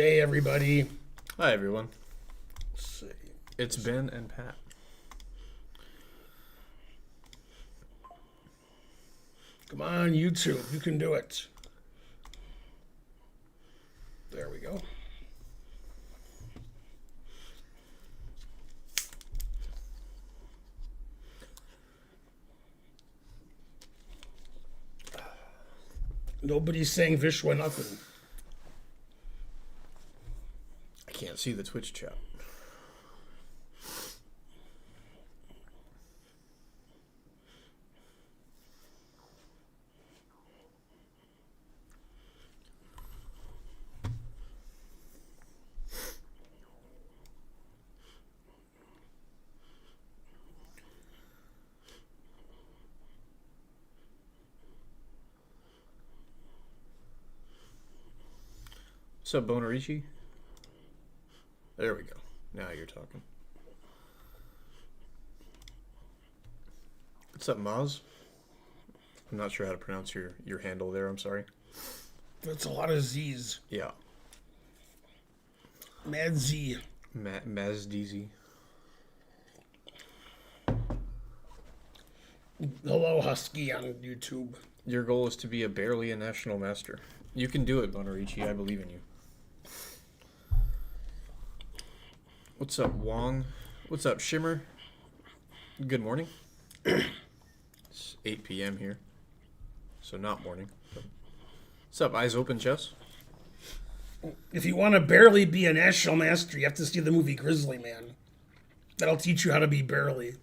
Hey, everybody. Hi, everyone. Let's see. It's Ben and Pat. Come on, YouTube. You can do it. There we go. Nobody's saying Vishwa nothing. I can't see the Twitch chat. What's up, Bonerici? There we go. Now you're talking. What's up, Maz? I'm not sure how to pronounce your handle there. I'm sorry. That's a lot of Z's. Yeah. Mad Z. Maz DZ. Hello, Husky on YouTube. Your goal is to be barely a national master. You can do it, Bonerici. I believe in you. What's up, Wong? What's up, Shimmer? Good morning. It's 8 p.m. here, so not morning. What's up, Eyes Open Chess? If you want to barely be a national master, you have to see the movie Grizzly Man. That'll teach you how to be barely.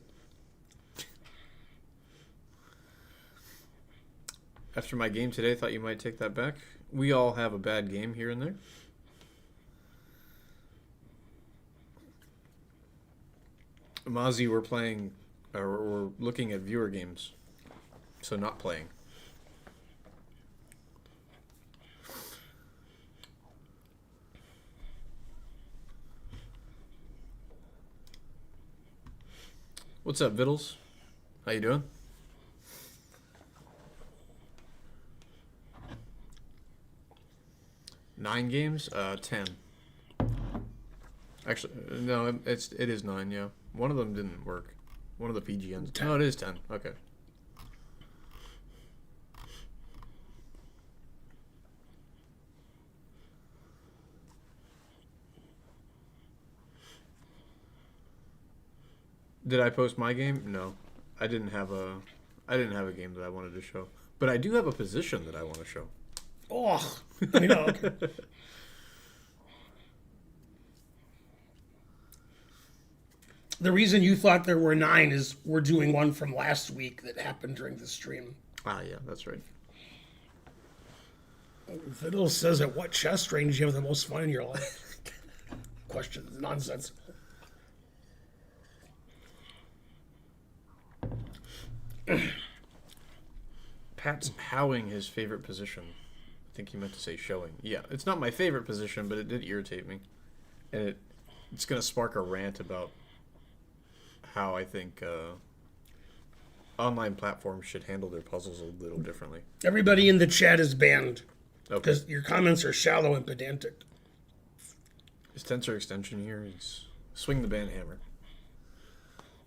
After my game today, thought you might take that back. We all have a bad game here and there. Mozzie, we're looking at viewer games, so not playing. What's up, Viddles? How you doing? Nine games? 10. Actually, no, it is 9, yeah. One of them didn't work. One of the PGNs. 10. No, it is 10. Okay. Did I post my game? No. I didn't have a game that I wanted to show. But I do have a position that I want to show. Oh, I know. Okay. The reason you thought there were 9 is we're doing one from last week that happened during the stream. Ah, yeah, that's right. Viddles says, at what chest range do you have the most fun in your life? Question nonsensical. Pat's howing his favorite position. I think he meant to say showing. Yeah, it's not my favorite position, but it did irritate me. And it's going to spark a rant about how I think online platforms should handle their puzzles a little differently. Everybody in the chat is banned Okay. because your comments are shallow and pedantic. Is Tensor Extension here? He's swing the ban hammer.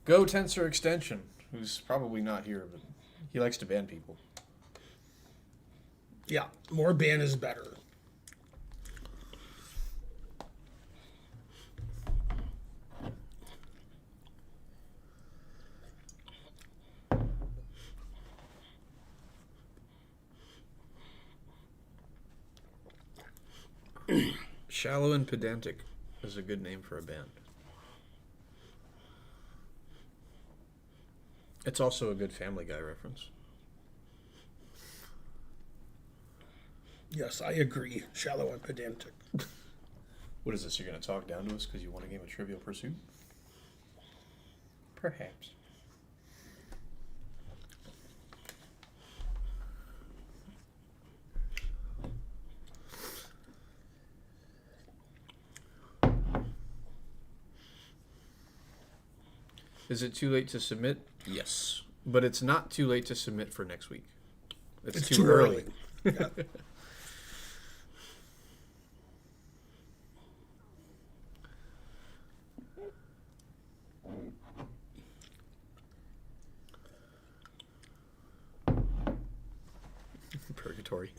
Go Tensor Extension, who's probably not here, but he likes to ban people. Yeah, more ban is better. Shallow and Pedantic is a good name for a band. It's also a good Family Guy reference. Yes, I agree. Shallow and pedantic. What is this? You're going to talk down to us because you want a game of Trivial Pursuit? Perhaps. Is it too late to submit? Yes. But it's not too late to submit for next week. It's too early. Yeah. self-explanatory.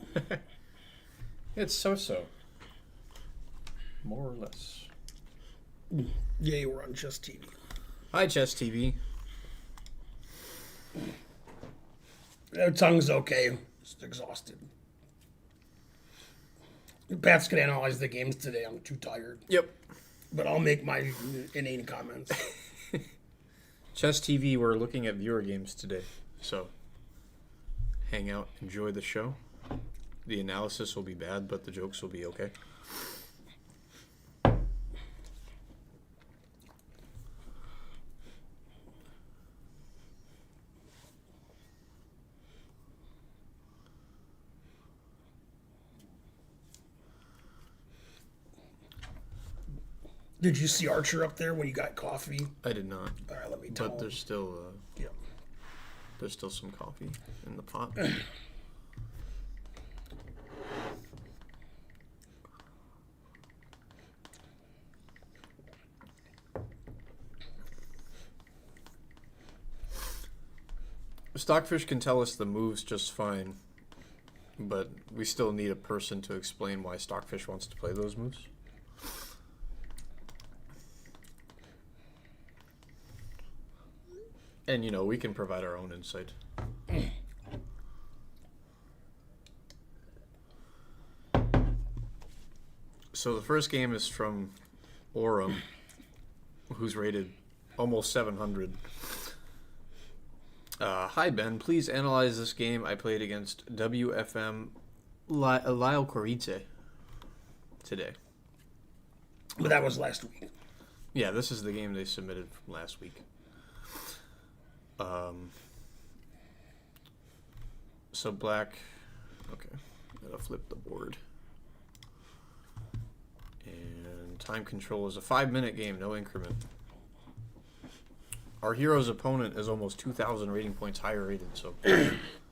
It's so-so. More or less. Yeah, we're on Just TV. Hi, Chess TV. Their tongue's okay. Just exhausted. Pat's gonna analyze the games today. I'm too tired. Yep. But I'll make my inane comments. Chess TV, we're looking at viewer games today. So, hang out, enjoy the show. The analysis will be bad, but the jokes will be okay. Did you see Archer up there when you got coffee? I did not. All right, let me tell But him. there's still Yeah. there's still some coffee in the pot. Stockfish can tell us the moves just fine, but we still need a person to explain why Stockfish wants to play those moves. And, you know, we can provide our own insight. So the first game is from Oram, who's rated almost 700. Hi, Ben. Please analyze this game I played against WFM Lyle Corice today. But that was last week. Yeah, this is the game they submitted from last week. So black, okay, gotta flip the board. And time control is a 5-minute game, no increment. Our hero's opponent is almost 2,000 rating points higher rated, so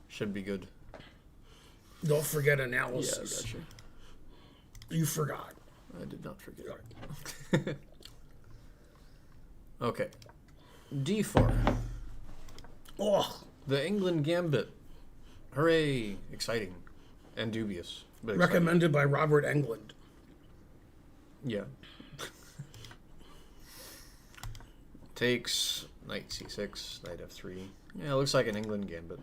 should be good. Don't forget Yeah, I analysis. got you. You forgot. I did not forget. Okay. D4. Oh, The England Gambit. Hooray! Exciting. And dubious. But exciting. recommended by Robert Englund. Yeah. Takes knight c6, knight f3. Yeah, it looks like an England Gambit.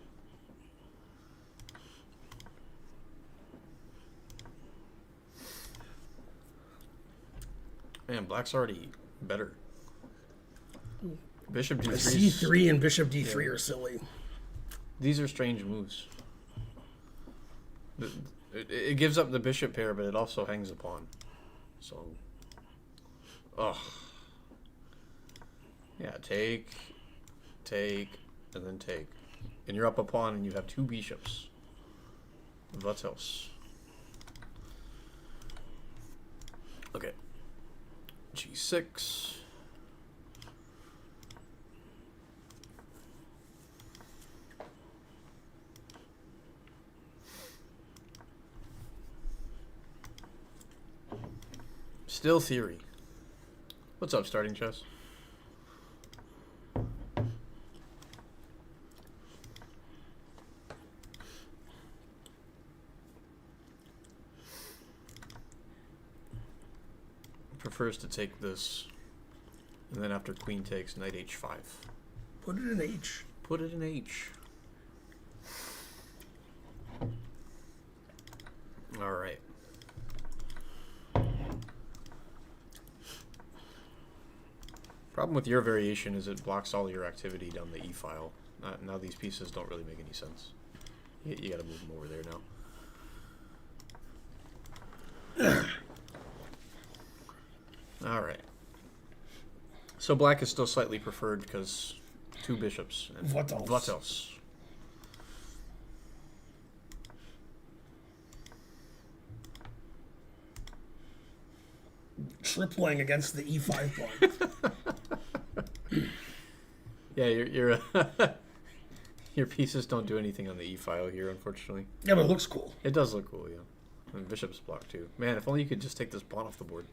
Man, black's already better. Bishop d3. C3 and Bishop D3 are silly. These are strange moves. It gives up the bishop pair, but it also hangs a pawn. So, ugh. Yeah, take, and then take. And you're up a pawn and you have 2 bishops. What else? Okay. G6. Still theory. What's up, starting chess? Prefers to take this, and then after queen takes, knight h5. Put it in H. Put it in h. All right. Problem with your variation is it blocks all your activity down the E file. Now these pieces don't really make any sense. You gotta move them over there now. Alright. So black is still slightly preferred because 2 bishops. And What else? What else? Tripling against the E5 pawn. Yeah, your your pieces don't do anything on the E file here, unfortunately. Yeah, but it looks cool. It does look cool, yeah. And bishop's blocked too. Man, if only you could just take this pawn off the board.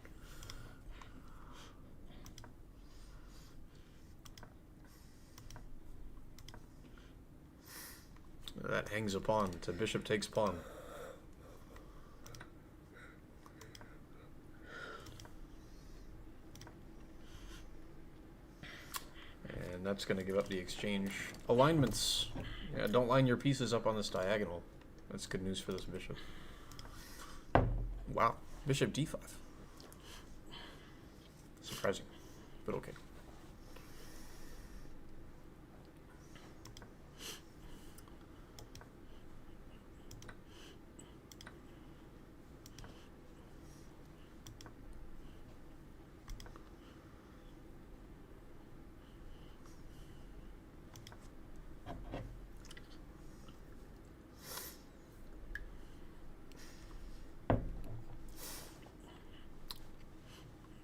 That hangs a pawn to bishop takes pawn. that's going to give up the exchange. Alignments. Yeah, don't line your pieces up on this diagonal. That's good news for this bishop. Wow. Bishop d5. Surprising, but okay.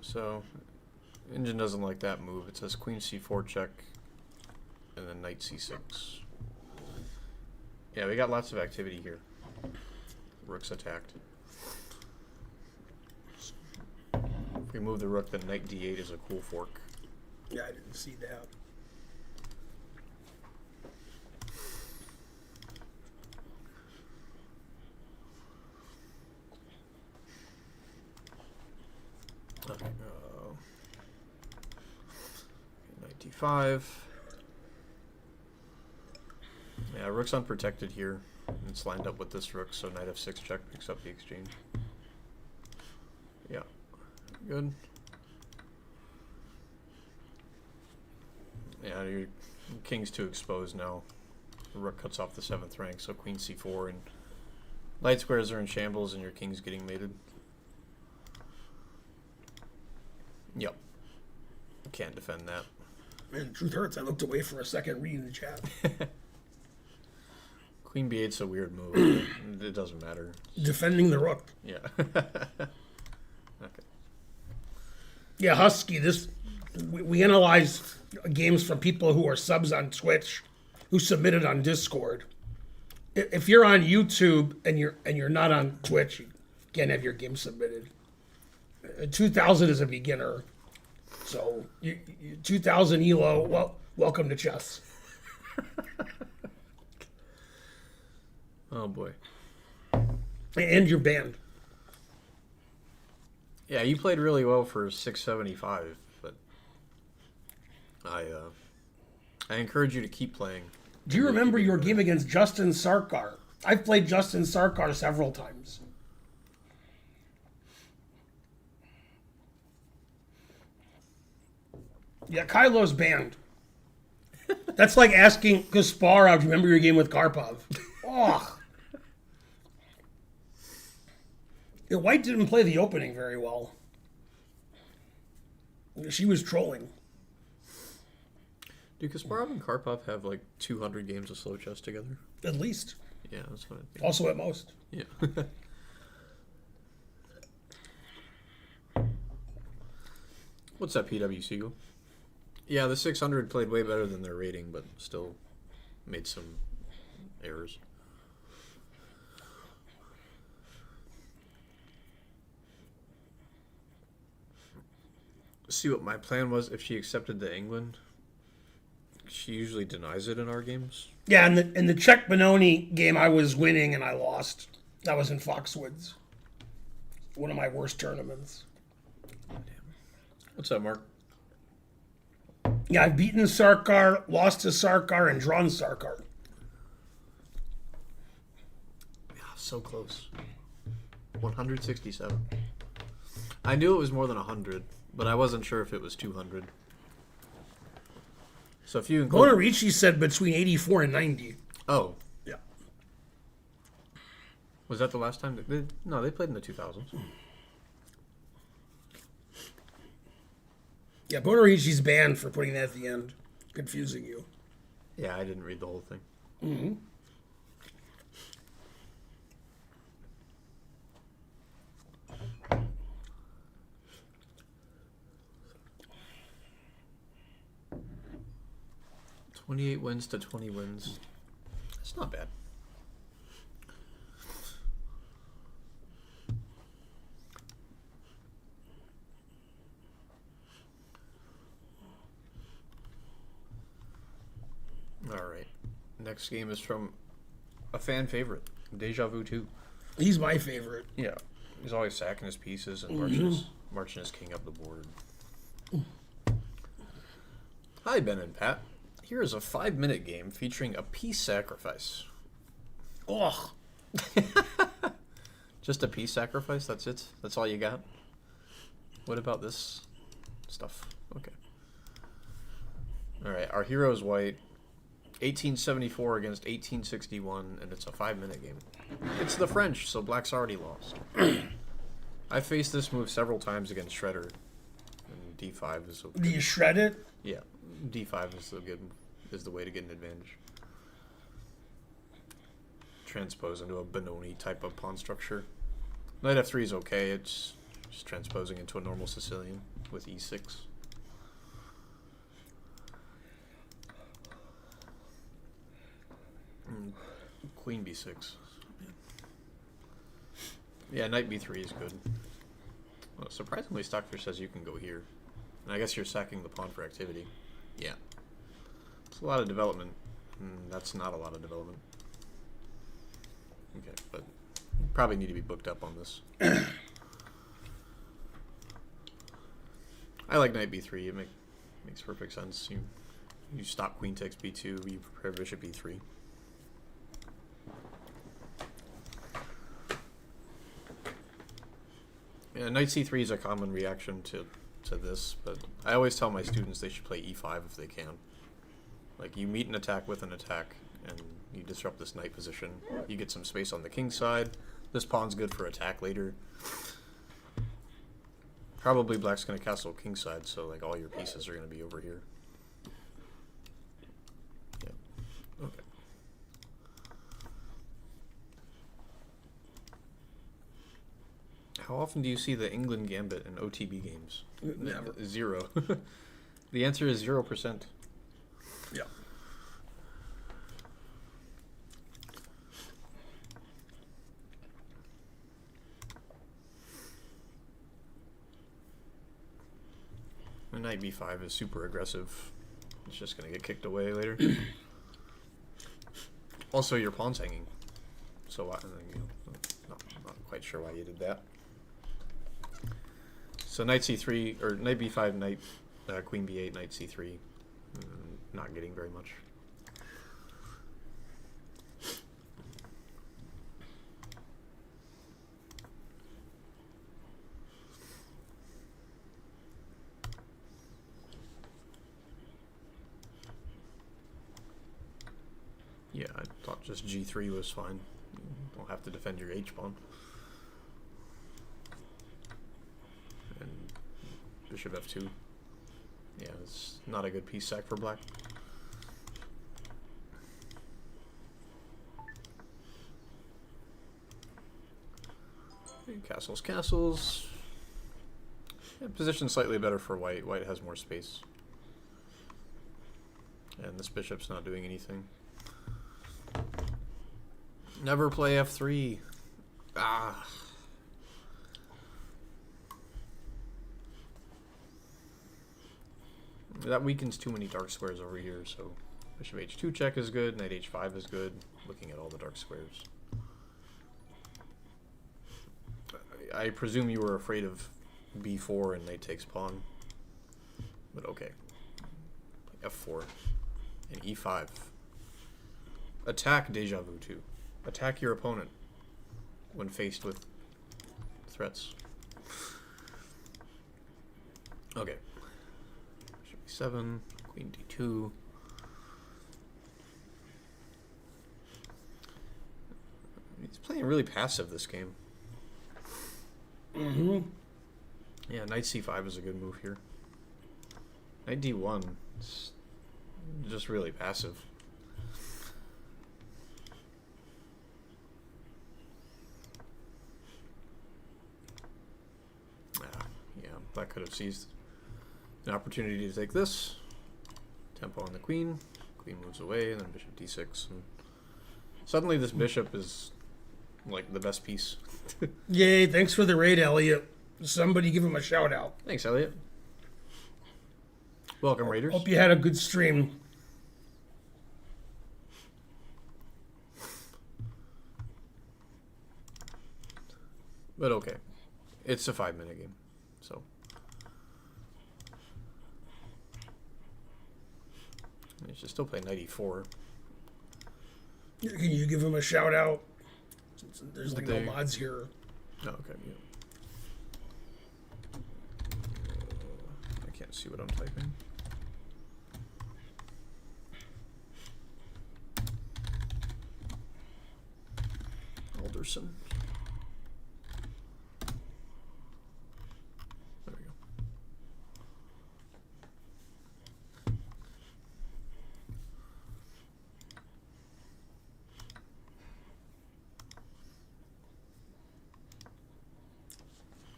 So, engine doesn't like that move. It says queen c4 check, and then knight c6. Yeah, we got lots of activity here. Rook's attacked. If we move the rook, then knight d8 is a cool fork. Yeah, I didn't see that. Okay, knight d5. Yeah, rook's unprotected here. It's lined up with this rook, so knight f6 check picks up the exchange. Yeah, good. Yeah, your king's too exposed now. The rook cuts off the 7th rank, so queen c4, and light squares are in shambles, and your king's getting mated. Yep. Can't defend that. Man, truth hurts. I looked away for a second reading the chat. Queen b8's a weird move. It doesn't matter. Defending the rook. Yeah. Okay. Yeah, Husky, we analyzed games from people who are subs on Twitch who submitted on Discord. If you're on YouTube and you're not on Twitch, you can't have your game submitted. 2000 is a beginner. So 2000 Elo, well, welcome to chess. Oh boy. And you're banned. Yeah, you played really well for 675, but I encourage you to keep playing. Do you remember your game against Justin Sarkar? I've played Justin Sarkar several times. Yeah, Kylo's banned. That's like asking Kasparov, do you remember your game with Karpov? Oh. Yeah, White didn't play the opening very well. She was trolling. Do Kasparov and Karpov have like 200 games of slow chess together? At least. Yeah, that's what I think. Also at most. Yeah. What's up, PW Siegel? Yeah, the 600 played way better than their rating, but still made some errors. See what my plan was if she accepted the England. She usually denies it in our games. Yeah, in the Czech Benoni game, I was winning and I lost. That was in Foxwoods. One of my worst tournaments. Damn. What's up, Mark? Yeah, I've beaten Sarkar, lost to Sarkar, and drawn Sarkar. Yeah, so close. 167. I knew it was more than 100, but I wasn't sure if it was 200. So if you include... Bonerici said between 84 and 90. Oh. Yeah. Was that the last time? No, they played in the 2000s. Yeah, Bonerici's banned for putting that at the end. Confusing you. Yeah, I didn't read the whole thing. Mm-hmm. $28 wins to 20 wins. That's not bad. All right. Next game is from a fan favorite, Deja Vu 2. He's my favorite. Yeah. He's always sacking his pieces and marching his king up the board. Hi, Ben and Pat. Here is a 5-minute game featuring a peace sacrifice. Ugh. Just a peace sacrifice? That's it? That's all you got? What about this stuff? Okay. Alright, our hero is white. 1874 against 1861, and it's a 5-minute game. It's the French, so black's already lost. I faced this move several times against Shredder, and D5 is Do you shred it? yeah, D5 is the way to get an advantage. Transpose into a Benoni type of pawn structure. Knight F3 is okay. It's just transposing into a normal Sicilian with E6. Queen B6. Yeah, Knight B3 is good. Well, surprisingly, Stockfish says you can go here. And I guess you're sacking the pawn for activity. Yeah. It's a lot of development. That's not a lot of development. Okay, but you probably need to be booked up on this. I like Knight B3. It makes perfect sense. You stop Queen takes B2. You prepare Bishop B3. Yeah, Knight C3 is a common reaction to this, but I always tell my students they should play E5 if they can. Like, you meet an attack with an attack, and you disrupt this knight position. You get some space on the king side. This pawn's good for attack later. Probably black's going to castle king side, so like all your pieces are going to be over here. Yeah. Okay. How often do you see the England Gambit in OTB games? Never. 0. The answer is 0%. Yeah. And Knight B5 is super aggressive. It's just going to get kicked away later. Also, your pawn's hanging. So, not quite sure why you did that. So Knight C3, or Knight B5, Knight, Queen B8, Knight C3. Not getting very much. Yeah, I thought just G3 was fine. You don't have to defend your H-pawn. And Bishop F2. Yeah, it's not a good piece sack for black. Castles, castles. Yeah, position slightly better for white. White has more space. And this bishop's not doing anything. Never play F3. Ah. That weakens too many dark squares over here, so Bishop H2 check is good, Knight H5 is good, looking at all the dark squares. I presume you were afraid of B4 and Knight takes pawn, but okay. F4 and E5. Attack Deja Vu 2. Attack your opponent when faced with threats. Okay. Bishop E7, Queen D2. He's playing really passive this game. Mm-hmm. Yeah, Knight C5 is a good move here. Knight D1 is just really passive. Yeah, black could have seized an opportunity to take this. Tempo on the queen. Queen moves away, and then bishop D6. And suddenly this bishop is like the best piece. Yay, thanks for the raid, Elliot. Somebody give him a shout out. Thanks, Elliot. Welcome, Raiders. Hope you had a good stream. But okay. It's a 5-minute game, so. You should still play knight e4. Can you give him a shout out? There's like no They- mods here. Oh, okay. Yeah. I can't see what I'm typing. Alderson. There we go.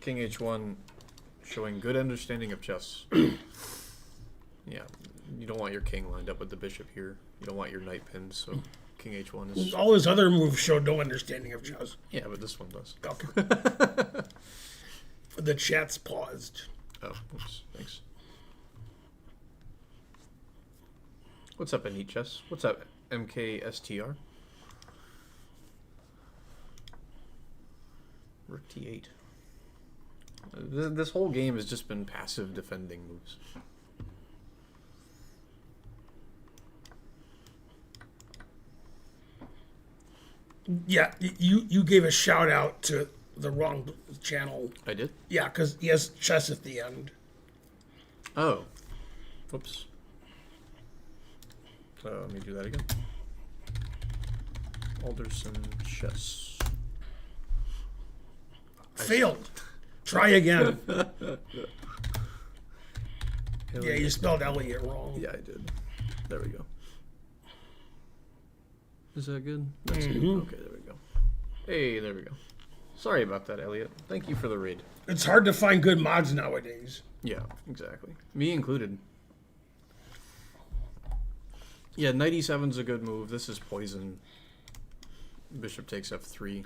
King h1, showing good understanding of chess. Yeah, you don't want your king lined up with the bishop here. You don't want your knight pinned, so king h1 is... All his other moves showed no understanding of chess. Yeah, but this one does. Okay. The chat's paused. Oh, oops, thanks. What's up, Anit Chess? What's up, MKSTR? Rook t8. This whole game has just been passive defending moves. Yeah, you gave a shout out to the wrong channel. I did? Yeah, because he has chess at the end. Oh. Whoops. Let me do that again. Alderson Chess. Failed. Try again. Yeah, you spelled Elliot wrong. Yeah, I did. There we go. Is that good? That's good. Okay, there we go. Hey, there we go. Sorry about that, Elliot. Thank you for the raid. It's hard to find good mods nowadays. Yeah, exactly. Me included. Yeah, knight e7's a good move. This is poison. Bishop takes f3.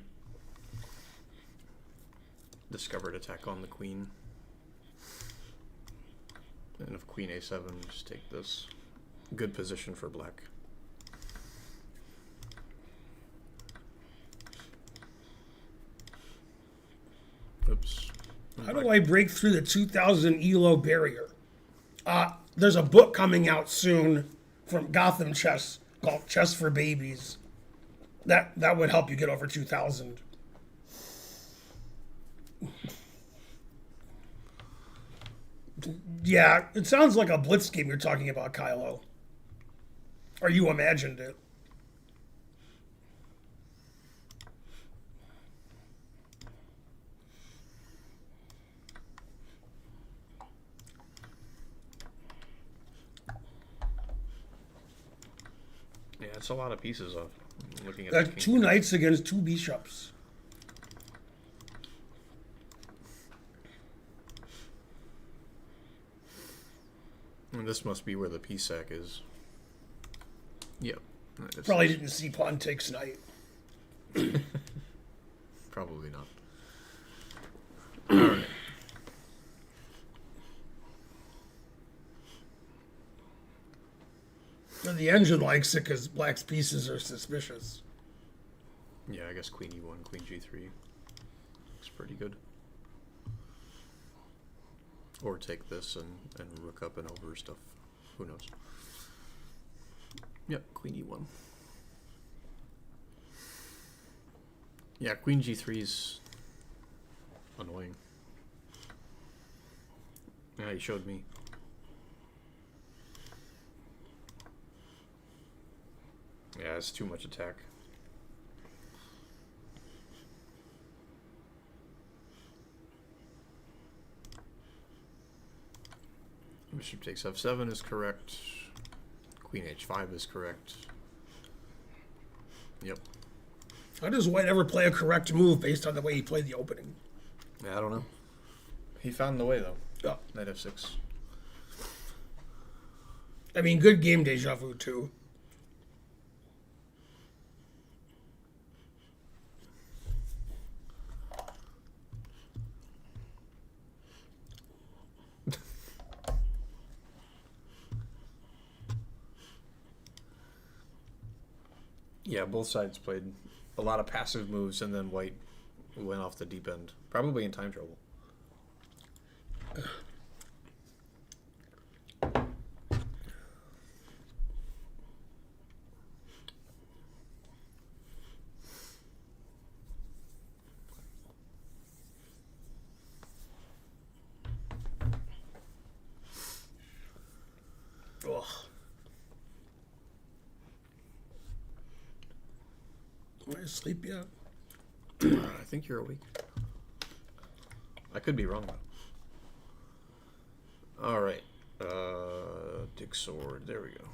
Discovered attack on the queen. And if queen a7, just take this. Good position for black. Oops. How do I break through the 2,000 ELO barrier? There's a book coming out soon from Gotham Chess called Chess for Babies. That would help you get over 2,000. Yeah, it sounds like a blitz game you're talking about, Kylo. Or you imagined it. Yeah, it's a lot of pieces of looking at That's the king. two knights against two bishops. And this must be where the p sack is. Yep. That's- Probably didn't see pawn takes knight. Probably not. Alright. And the engine likes it because black's pieces are suspicious. Yeah, I guess queen e1, queen g3. Looks pretty good. Or take this and rook up and over stuff. Who knows? Yep, queen e1. Yeah, queen g3 is annoying. Yeah, he showed me. Yeah, it's too much attack. Bishop takes f7 is correct. Queen h5 is correct. Yep. How does white ever play a correct move based on the way he played the opening? Yeah, I don't know. He found the way though. Yeah. Knight f6. I mean, good game Deja Vu too. Yeah, both sides played a lot of passive moves, and then white went off the deep end. Probably in time trouble. Am I asleep yet? I think you're awake. I could be wrong, though. Alright. Dig sword. There we go.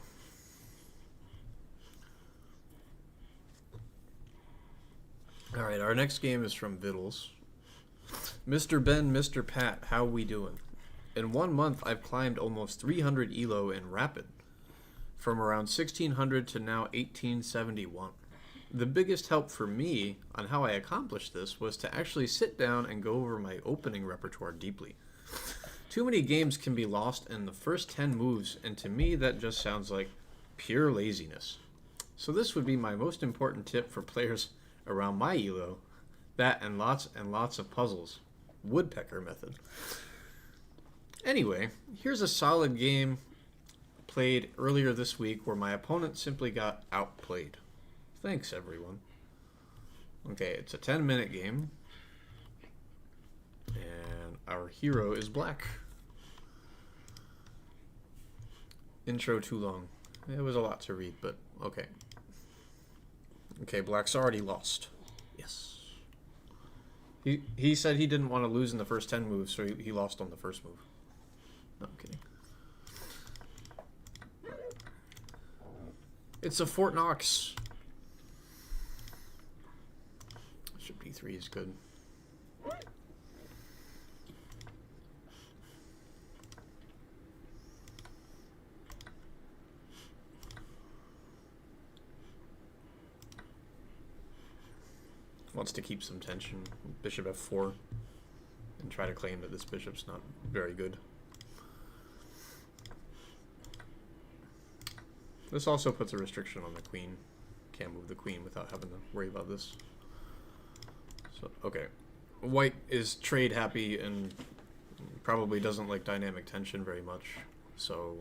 Alright, our next game is from Viddles. Mr. Ben, Mr. Pat, how we doing? In 1 month, I've climbed almost 300 elo in Rapid. From around 1600 to now 1871. The biggest help for me on how I accomplished this was to actually sit down and go over my opening repertoire deeply. Too many games can be lost in the first 10 moves, and to me that just sounds like pure laziness. So this would be my most important tip for players around my elo, that and lots of puzzles. Woodpecker method. Anyway, here's a solid game played earlier this week where my opponent simply got outplayed. Thanks, everyone. Okay, it's a 10-minute game. And our hero is black. Intro too long. It was a lot to read, but okay. Okay, black's already lost. Yes. He said he didn't want to lose in the first 10 moves, so he lost on the first move. No, I'm kidding. It's a Fort Knox. Bishop d3 is good. Wants to keep some tension. Bishop f4. And try to claim that this bishop's not very good. This also puts a restriction on the queen. Can't move the queen without having to worry about this. So, okay. White is trade happy and probably doesn't like dynamic tension very much. So,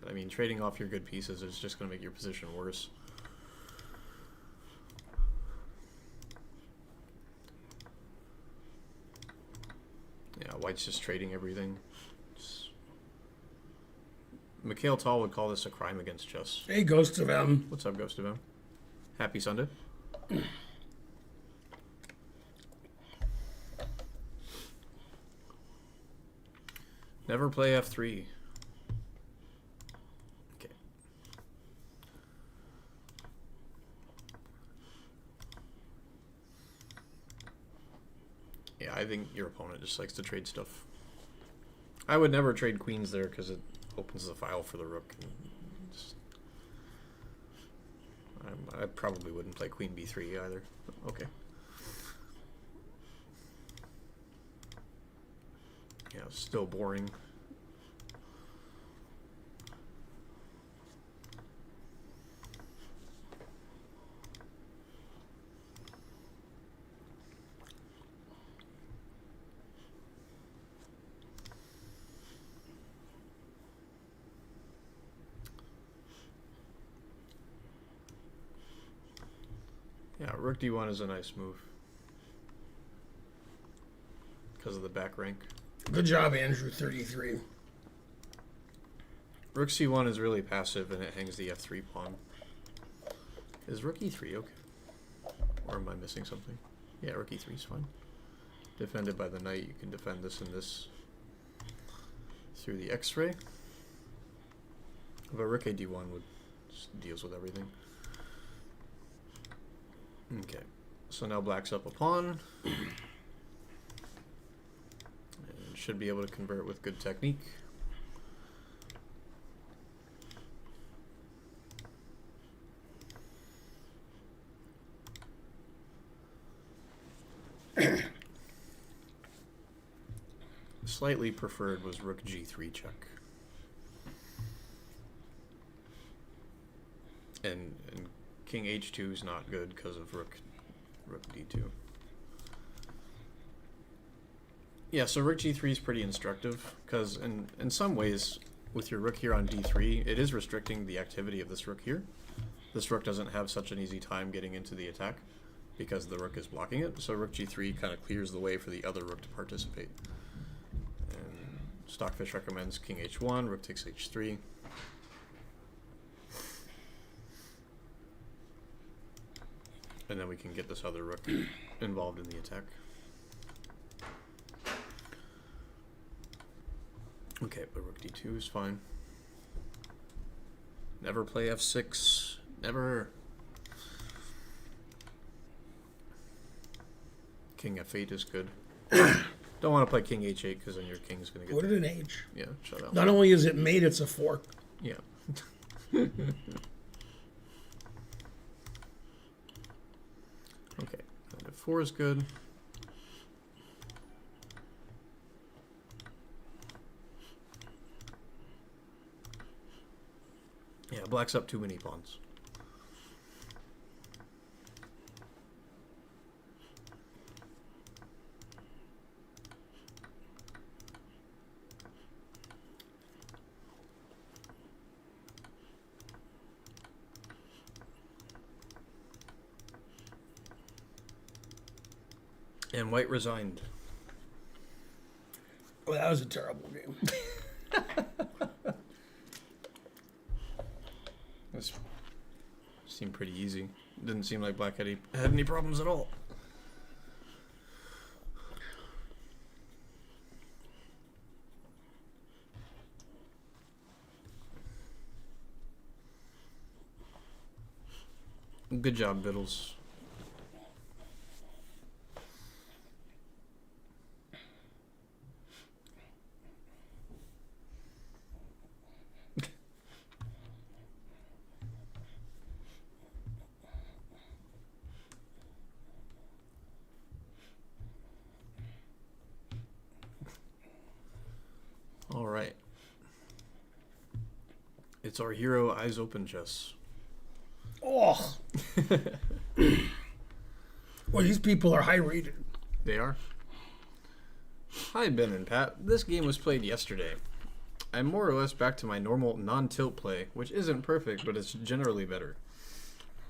I mean, trading off your good pieces is just going to make your position worse. Yeah, white's just trading everything. Mikhail Tall would call this a crime against chess. Hey, Ghost of M. What's up, Ghost of M? Happy Sunday. Never play f3. Okay. Yeah, I think your opponent just likes to trade stuff. I would never trade queens there because it opens the file for the rook. And just, I probably wouldn't play queen b3 either. Okay. Yeah, still boring. Yeah, rook d1 is a nice move because of the back rank. Good job, Andrew, 33. Rook c1 is really passive and it hangs the f3 pawn. Is rook e3 okay? Or am I missing something? Yeah, rook e3 is fine. Defended by the knight, you can defend this and this through the x-ray. But rook a d1 would just deals with everything. Okay, so now black's up a pawn. And should be able to convert with good technique. Slightly preferred was rook g3 check. And king h2 is not good because of rook d2. Yeah, so rook g3 is pretty instructive because in some ways with your rook here on d3, it is restricting the activity of this rook here. This rook doesn't have such an easy time getting into the attack because the rook is blocking it. So rook g3 kind of clears the way for the other rook to participate. And Stockfish recommends king h1, rook takes h3. And then we can get this other rook involved in the attack. Okay, but rook d2 is fine. Never play f6. Never. King f8 is good. Don't want to play king h8 because then your king's going to get... Put it in h. Yeah, shut up. Not only is it mate, it's a fork. Yeah. Okay, f4 is good. Yeah, black's up too many pawns. And white resigned. Well, that was a terrible game. This seemed pretty easy. Didn't seem like black had any problems at all. Good job, Viddles. All right. It's our hero eyes open chess. Oh. Well, these people are high rated. They are. Hi, Ben and Pat. This game was played yesterday. I'm more or less back to my normal non-tilt play, which isn't perfect, but it's generally better.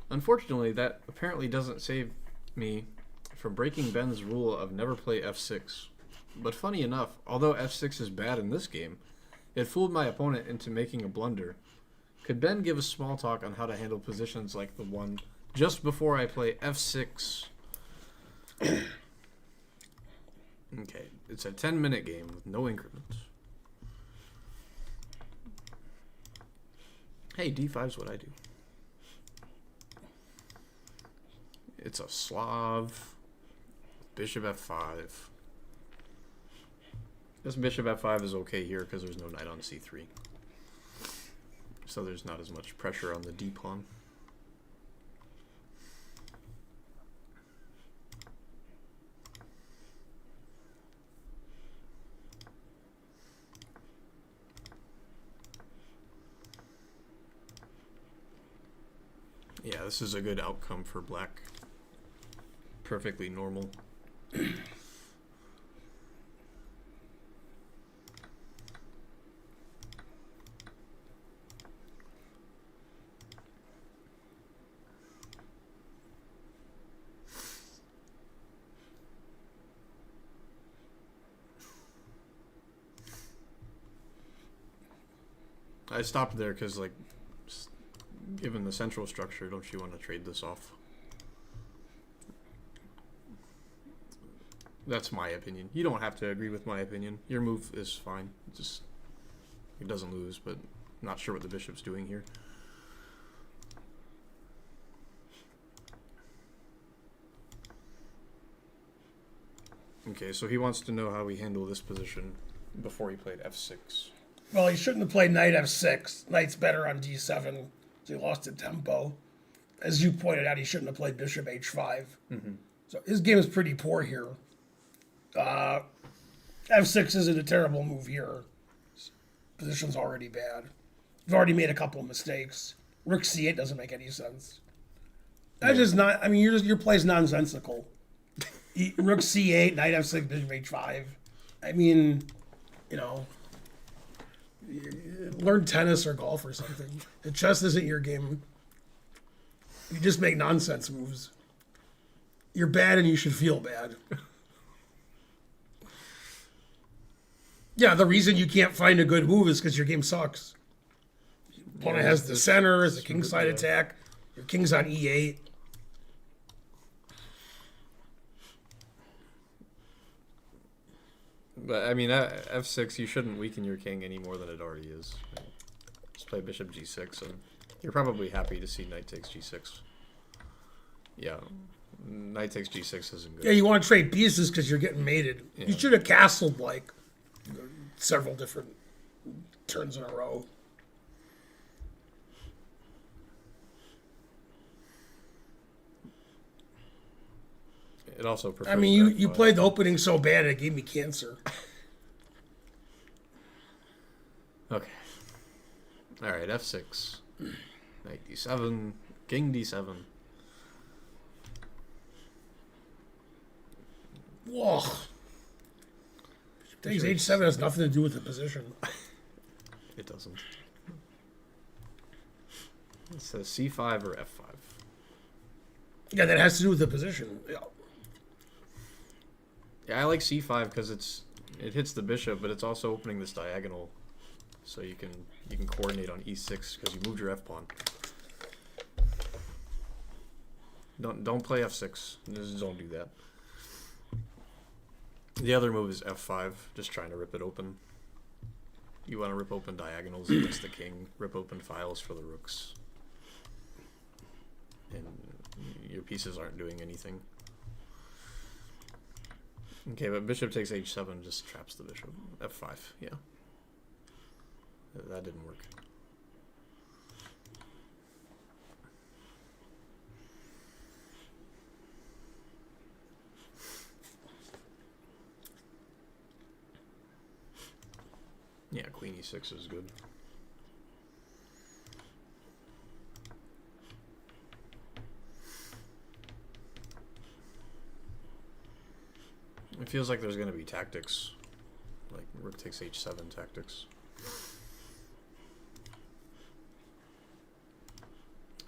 Unfortunately, that apparently doesn't save me from breaking Ben's rule of never play f6. But funny enough, although f6 is bad in this game, it fooled my opponent into making a blunder. Could Ben give a small talk on how to handle positions like the one just before I play f6? Okay, it's a 10-minute game with no increments. Hey, d5's what I do. It's a Slav. Bishop f5. This bishop f5 is okay here because there's no knight on c3. So there's not as much pressure on the d pawn. Yeah, this is a good outcome for black. Perfectly normal. I stopped there because, like, given the central structure, don't you want to trade this off? That's my opinion. You don't have to agree with my opinion. Your move is fine. It doesn't lose, but I'm not sure what the bishop's doing here. Okay, so he wants to know how we handle this position before he played f6. Well, he shouldn't have played knight f6. Knight's better on d7. So he lost the tempo. As you pointed out, he shouldn't have played bishop h5. Mm-hmm. So his game is pretty poor here. f6 isn't a terrible move here. His position's already bad. You've already made a couple of mistakes. Rook c8 doesn't make any sense. That's just not. I mean, your play's nonsensical. Rook c8, knight f6, bishop h5. I mean, you know, learn tennis or golf or something. The chess isn't your game. You just make nonsense moves. You're bad and you should feel bad. Yeah, the reason you can't find a good move is because your game sucks. Opponent has the center, has a king side attack. Your king's on e8. But I mean, f6, you shouldn't weaken your king any more than it already is. Just play bishop g6, and you're probably happy to see knight takes g6. Yeah, knight takes g6 isn't good. Yeah, you want to trade pieces because you're getting mated. Yeah. You should have castled like several different turns in a row. It also prefers I mean, you f5. played the opening so bad it gave me cancer. Okay. All right, f6, knight d7, king d7. Whoa. Takes h7 has nothing to do with the position. It doesn't. It says c5 or f5. Yeah, that has to do with the position. Yeah. Yeah, I like c5 because it hits the bishop, but it's also opening this diagonal, so you can coordinate on e6 because you moved your f pawn. Don't play f6. Just don't do that. The other move is f5, just trying to rip it open. You want to rip open diagonals against the king, rip open files for the rooks. And your pieces aren't doing anything. Okay, but bishop takes h7 just traps the bishop. f5, yeah. That didn't work. Yeah, queen e6 is good. It feels like there's going to be tactics, like rook takes h7 tactics.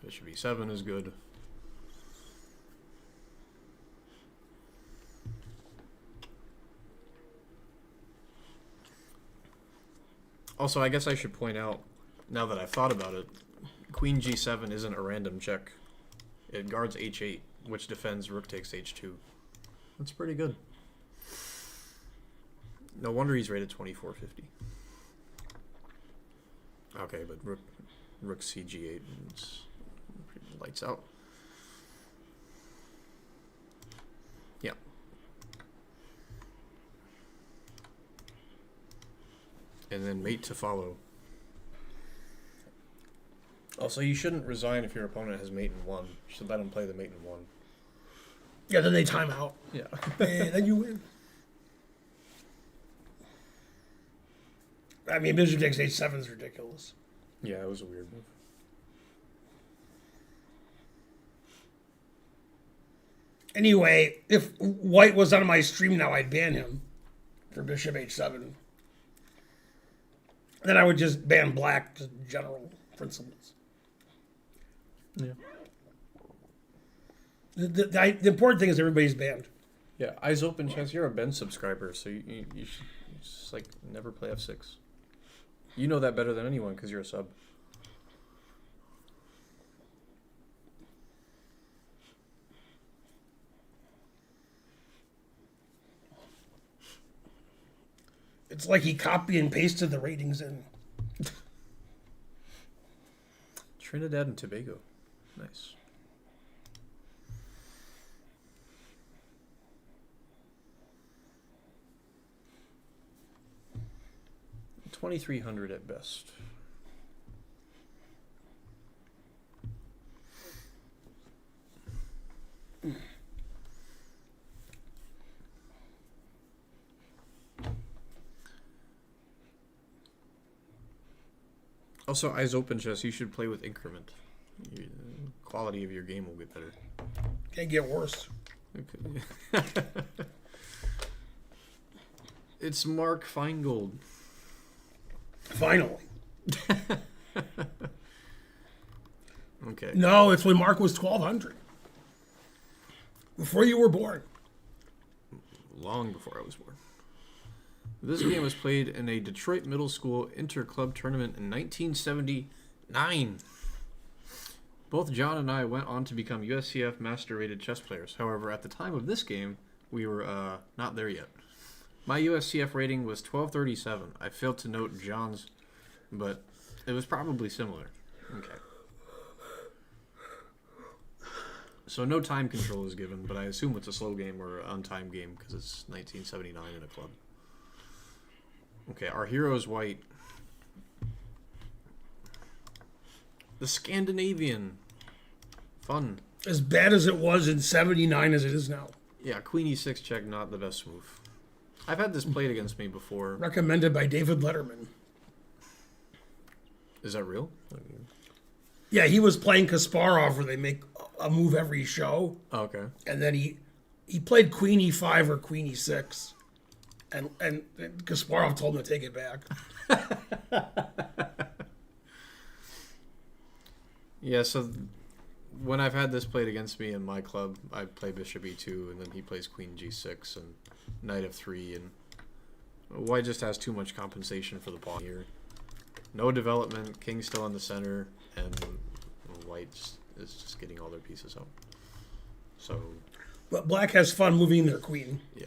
Bishop e7 is good. Also, I guess I should point out, now that I've thought about it, queen g7 isn't a random check. It guards h8, which defends rook takes h2. That's pretty good. No wonder he's rated 2450. Okay, but rook cg8, it's lights out. Yeah. And then mate to follow. Also, you shouldn't resign if your opponent has mate in 1. You should let him play the mate in 1. Yeah, then they time out. Yeah. And then you win. I mean, bishop takes h7 is ridiculous. Yeah, it was a weird move. Anyway, if white was on my stream now, I'd ban him for bishop h7. Then I would just ban black, just general principles. Yeah. The important thing is everybody's banned. Yeah, eyes open chess. You're a Ben subscriber, so you should just like never play f6. You know that better than anyone because you're a sub. It's like he copied and pasted the ratings in. Trinidad and Tobago. Nice. $2,300 at best. Also, eyes open chess, you should play with increment. The quality of your game will get better. Can't get worse. Okay. It's Mark Finegold. Finally. Okay. No, it's when Mark was 1,200. Before you were born. Long before I was born. This game was played in a Detroit middle school inter-club tournament in 1979. Both John and I went on to become USCF master-rated chess players. However, at the time of this game, we were not there yet. My USCF rating was 1237. I failed to note John's, but it was probably similar. Okay. So no time control is given, but I assume it's a slow game or an on-time game because it's 1979 in a club. Okay, our hero is white. The Scandinavian. Fun. As bad as it was in 79 as it is now. Yeah, Queen E6 check, not the best move. I've had this played against me before. Recommended by David Letterman. Is that real? Yeah, he was playing Kasparov where they make a move every show. Oh, okay. And then he played Queen E5 or Queen E6. And Kasparov told him to take it back. Yeah, so when I've had this played against me in my club, I play Bishop E2, and then he plays Queen G6 and Knight F3, and White just has too much compensation for the pawn here. No development, King still in the center, and White is just getting all their pieces out. So, But Black has fun moving their queen. yeah.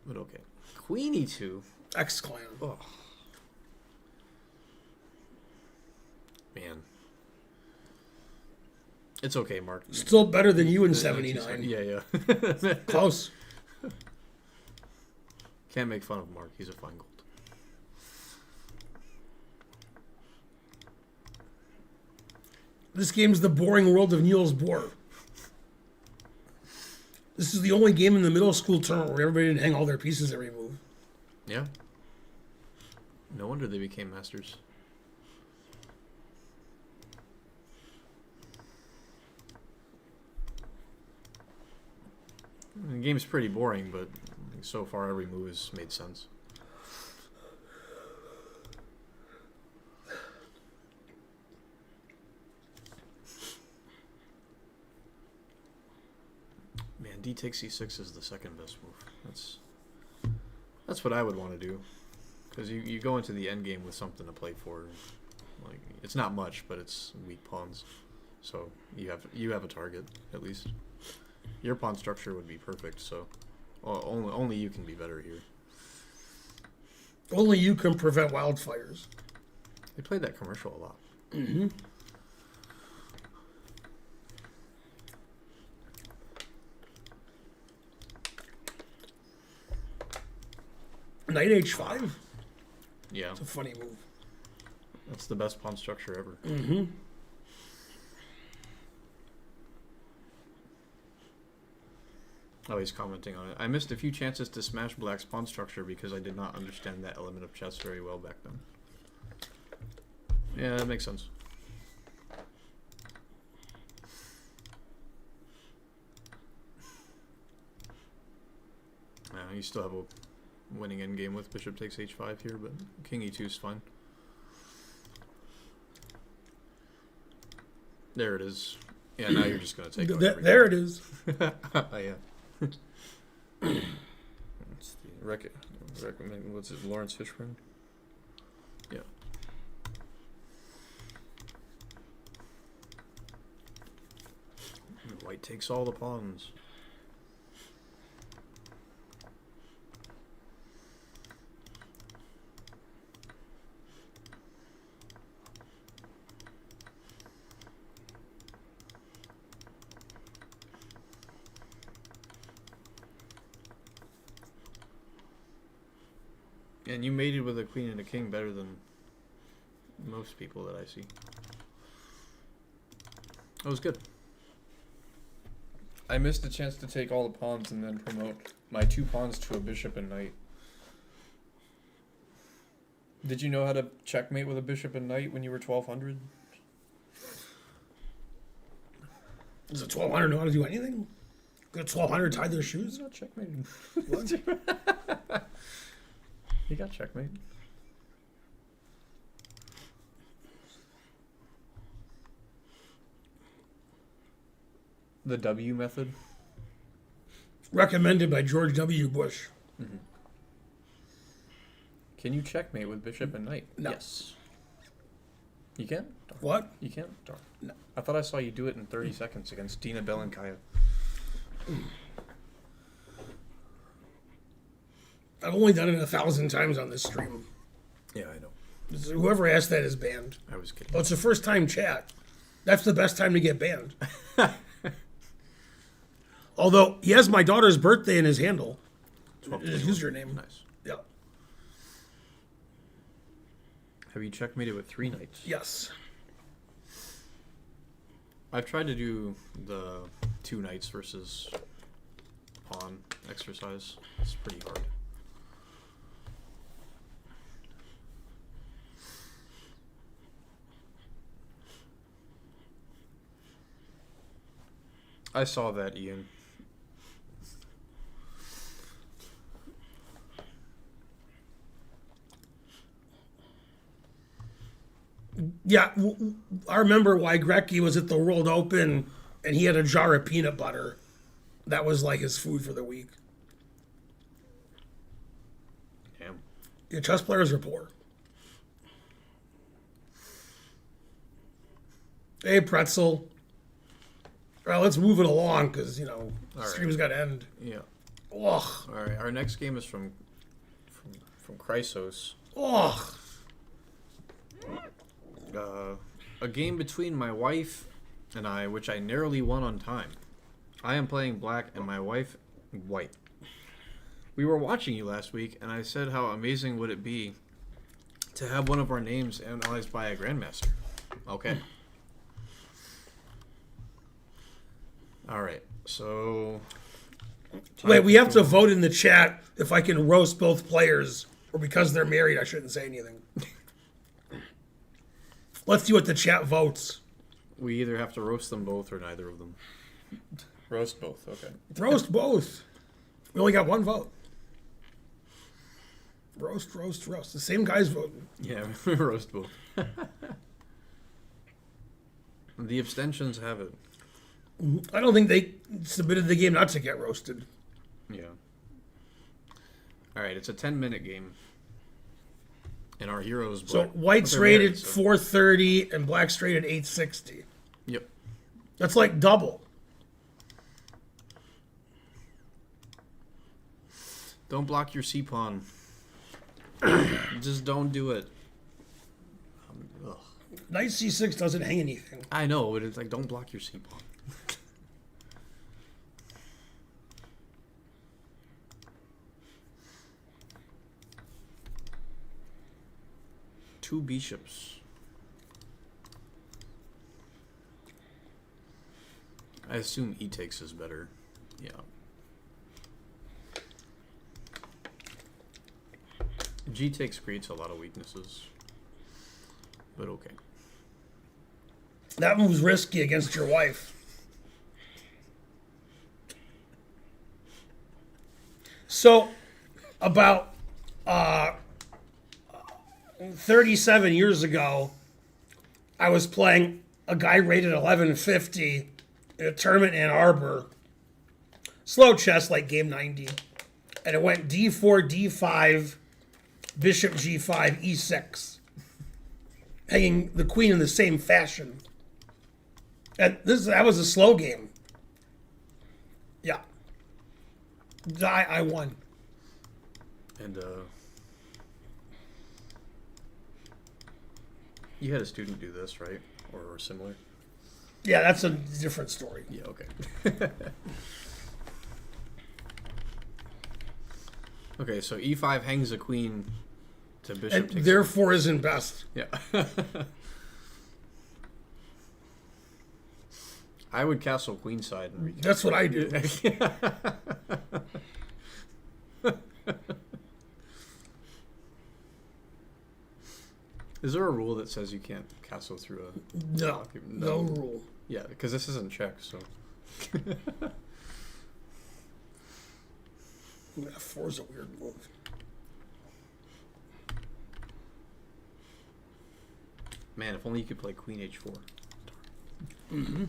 But okay. Queen E2. X-Clan. Oh. Man. It's okay, Mark. Still better than you in 79. Yeah. Close. Can't make fun of Mark. He's a Finegold. This game's the boring world of Niels Bohr. This is the only game in the middle school tournament where everybody didn't hang all their pieces every move. Yeah. No wonder they became masters. The game's pretty boring, but so far every move has made sense. Man, D takes C6 is the second best move. That's what I would want to do, because you go into the end game with something to play for. Like, it's not much, but it's weak pawns, so you have a target at least. Your pawn structure would be perfect, so only you can be better here. Only you can prevent wildfires. They played that commercial a lot. Mm-hmm. Knight H5? Yeah, It's a funny move. that's the best pawn structure ever. Mm-hmm. Oh, he's commenting on it. I missed a few chances to smash Black's pawn structure because I did not understand that element of chess very well back then. Yeah, that makes sense. You still have a winning endgame with Bishop takes H5 here, but King E2 is fine. There it is. Yeah, now you're just going to take out everything. There it is. Oh, yeah. It's the recommend. What's it? Lawrence Fishburne. Yeah. White takes all the pawns. And you mated with a queen and a king better than most people that I see. That was good. I missed a chance to take all the pawns and then promote my 2 pawns to a bishop and knight. Did you know how to checkmate with a bishop and knight when you were 1200? Does a 1200 know how to do anything? Got 1200 tied their shoes? He's not checkmating. What? He got checkmate. The W method. Recommended by George W. Bush. Mm-hmm. Can you checkmate with bishop and knight? No. Yes. You can? Darn. What? You can? Darn. No. I thought I saw you do it in 30 seconds against Dina Belenkaya. I've only done it 1,000 times on this stream. Yeah, I know. Whoever asked that is banned. I was kidding. Well, it's a first time chat. That's the best time to get banned. Although he has my daughter's birthday in his handle, his username. Nice. Yeah. Have you checkmated with 3 knights? Yes. I've tried to do the 2 knights versus pawn exercise. It's pretty hard. I saw that, Ian. Yeah, I remember why Grecky was at the World Open and he had a jar of peanut butter. That was like his food for the week. Damn. Yeah, chess players are poor. Hey, Pretzel. Well, let's move it along because, the stream's got to end. Yeah. Ugh. All right. Our next game is from Chrysos. Ugh. A game between my wife and I, which I narrowly won on time. I am playing black and my wife white. We were watching you last week, and I said how amazing would it be to have one of our names analyzed by a grandmaster. Okay. All right. So. Wait, we have to vote in the chat if I can roast both players, or because they're married, I shouldn't say anything. Let's see what the chat votes. We either have to roast them both or neither of them. Roast both, okay. Roast both. We only got one vote. Roast. The same guy's voting. Yeah, roast both. The abstentions have it. I don't think they submitted the game not to get roasted. Yeah. All right, it's a 10-minute game. And our heroes. So white's rated 430 and black's rated 860. Yep. That's like double. Don't block your C pawn. Just don't do it. Knight C6 doesn't hang anything. I know, but it's like don't block your C pawn. 2 bishops. I assume E takes is better. Yeah. G takes creates a lot of weaknesses. But okay. That move's risky against your wife. So, about 37 years ago, I was playing a guy rated 1150 in a tournament in Ann Arbor. Slow chess, like game 90. And it went d4, d5, bishop g5, e6. Hanging the queen in the same fashion. And that was a slow game. Yeah. I won. And you had a student do this, right? Or similar? Yeah, that's a different story. Yeah, okay. Okay, so e5 hangs a queen to bishop And takes. therefore isn't best. Yeah. I would castle queenside and recast. That's what I do. Is there a rule that says you can't castle through a... No rule. Yeah, because this isn't check, so... F4 is a weird move. Man, if only you could play queen h4. Mm-hmm.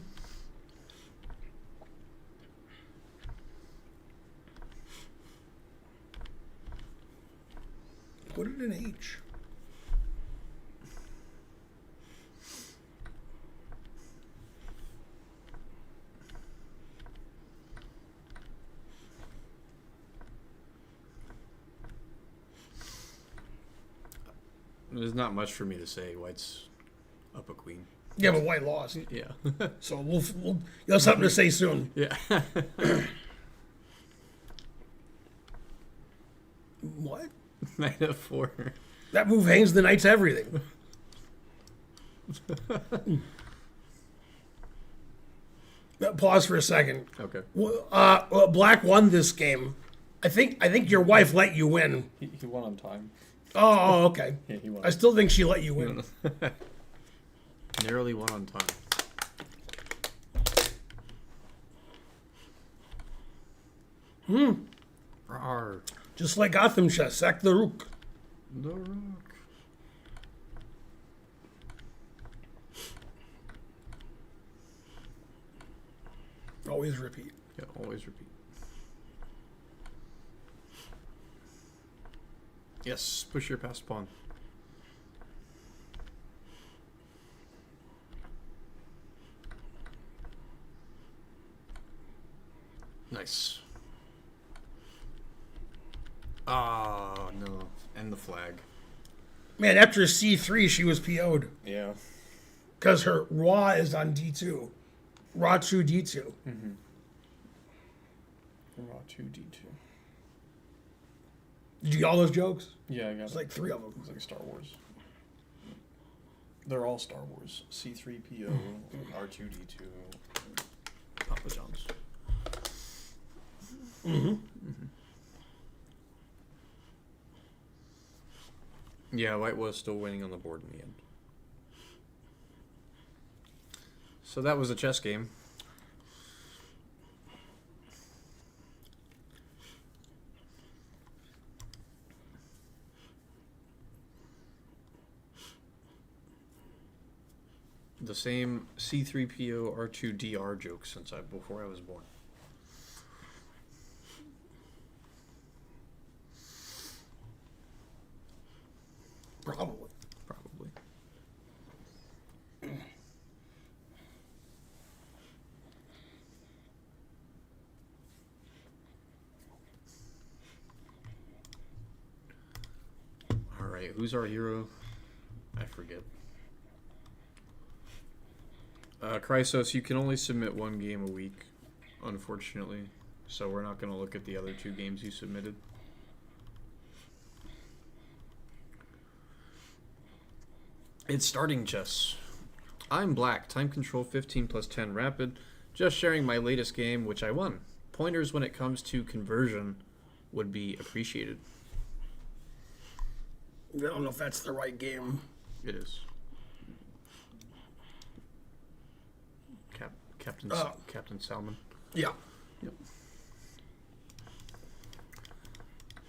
Put it in H. There's not much for me to say. White's up a queen. Yeah, but white lost. Yeah. So we'll you'll have something to say soon. Yeah. What? Knight f4. That move hangs the knights everything. Pause for a second. Okay. Well, Black won this game. I think your wife let you win. He won on time. Oh, okay. Yeah, he won. I still think she let you win. Narrowly won on time. Rawr. Just like Gotham chess, sack the rook. The rook. Always repeat. Yeah, always repeat. Yes, push your passed pawn. Nice. Ah, no. And the flag. Man, after c3, she was PO'd. Yeah. Because her raw is on d2. Raw 2, d2. Raw 2, D2. Did you get all those jokes? Yeah, I got It's like 3 of them. It's like Star Wars. They're all Star Wars. C3PO, R2D2, Papa John's. Yeah, White was still winning on the board in the end. So that was a chess game. The same C3PO R2DR joke since before I was born. Probably. Probably. Alright, who's our hero? I forget. Chrysos, you can only submit one game a week, unfortunately. So we're not going to look at the other 2 games you submitted. It's starting chess. I'm Black, time control 15 plus 10 rapid. Just sharing my latest game, which I won. Pointers when it comes to conversion would be appreciated. I don't know if that's the right game. It is. Captain Salmon. Yeah. Yep.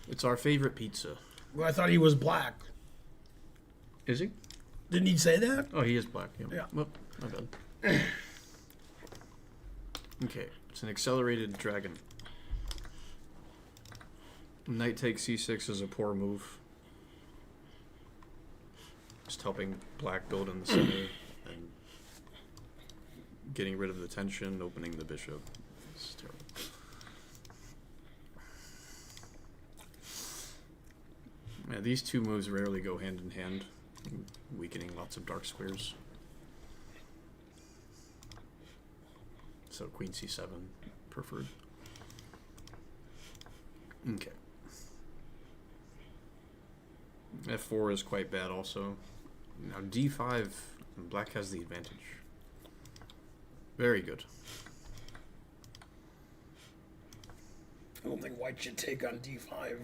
It's our favorite pizza. Well, I thought he was black. Is he? Didn't he say that? Oh, he is black. Yeah. Well, my bad. Okay, it's an accelerated dragon. Knight takes c6 is a poor move. Just helping black build in the center and getting rid of the tension, opening the bishop. It's terrible. Yeah, these 2 moves rarely go hand in hand, weakening lots of dark squares. So queen c7 preferred. Okay. f4 is quite bad also. Now d5, black has the advantage. Very good. I don't think white should take on d5.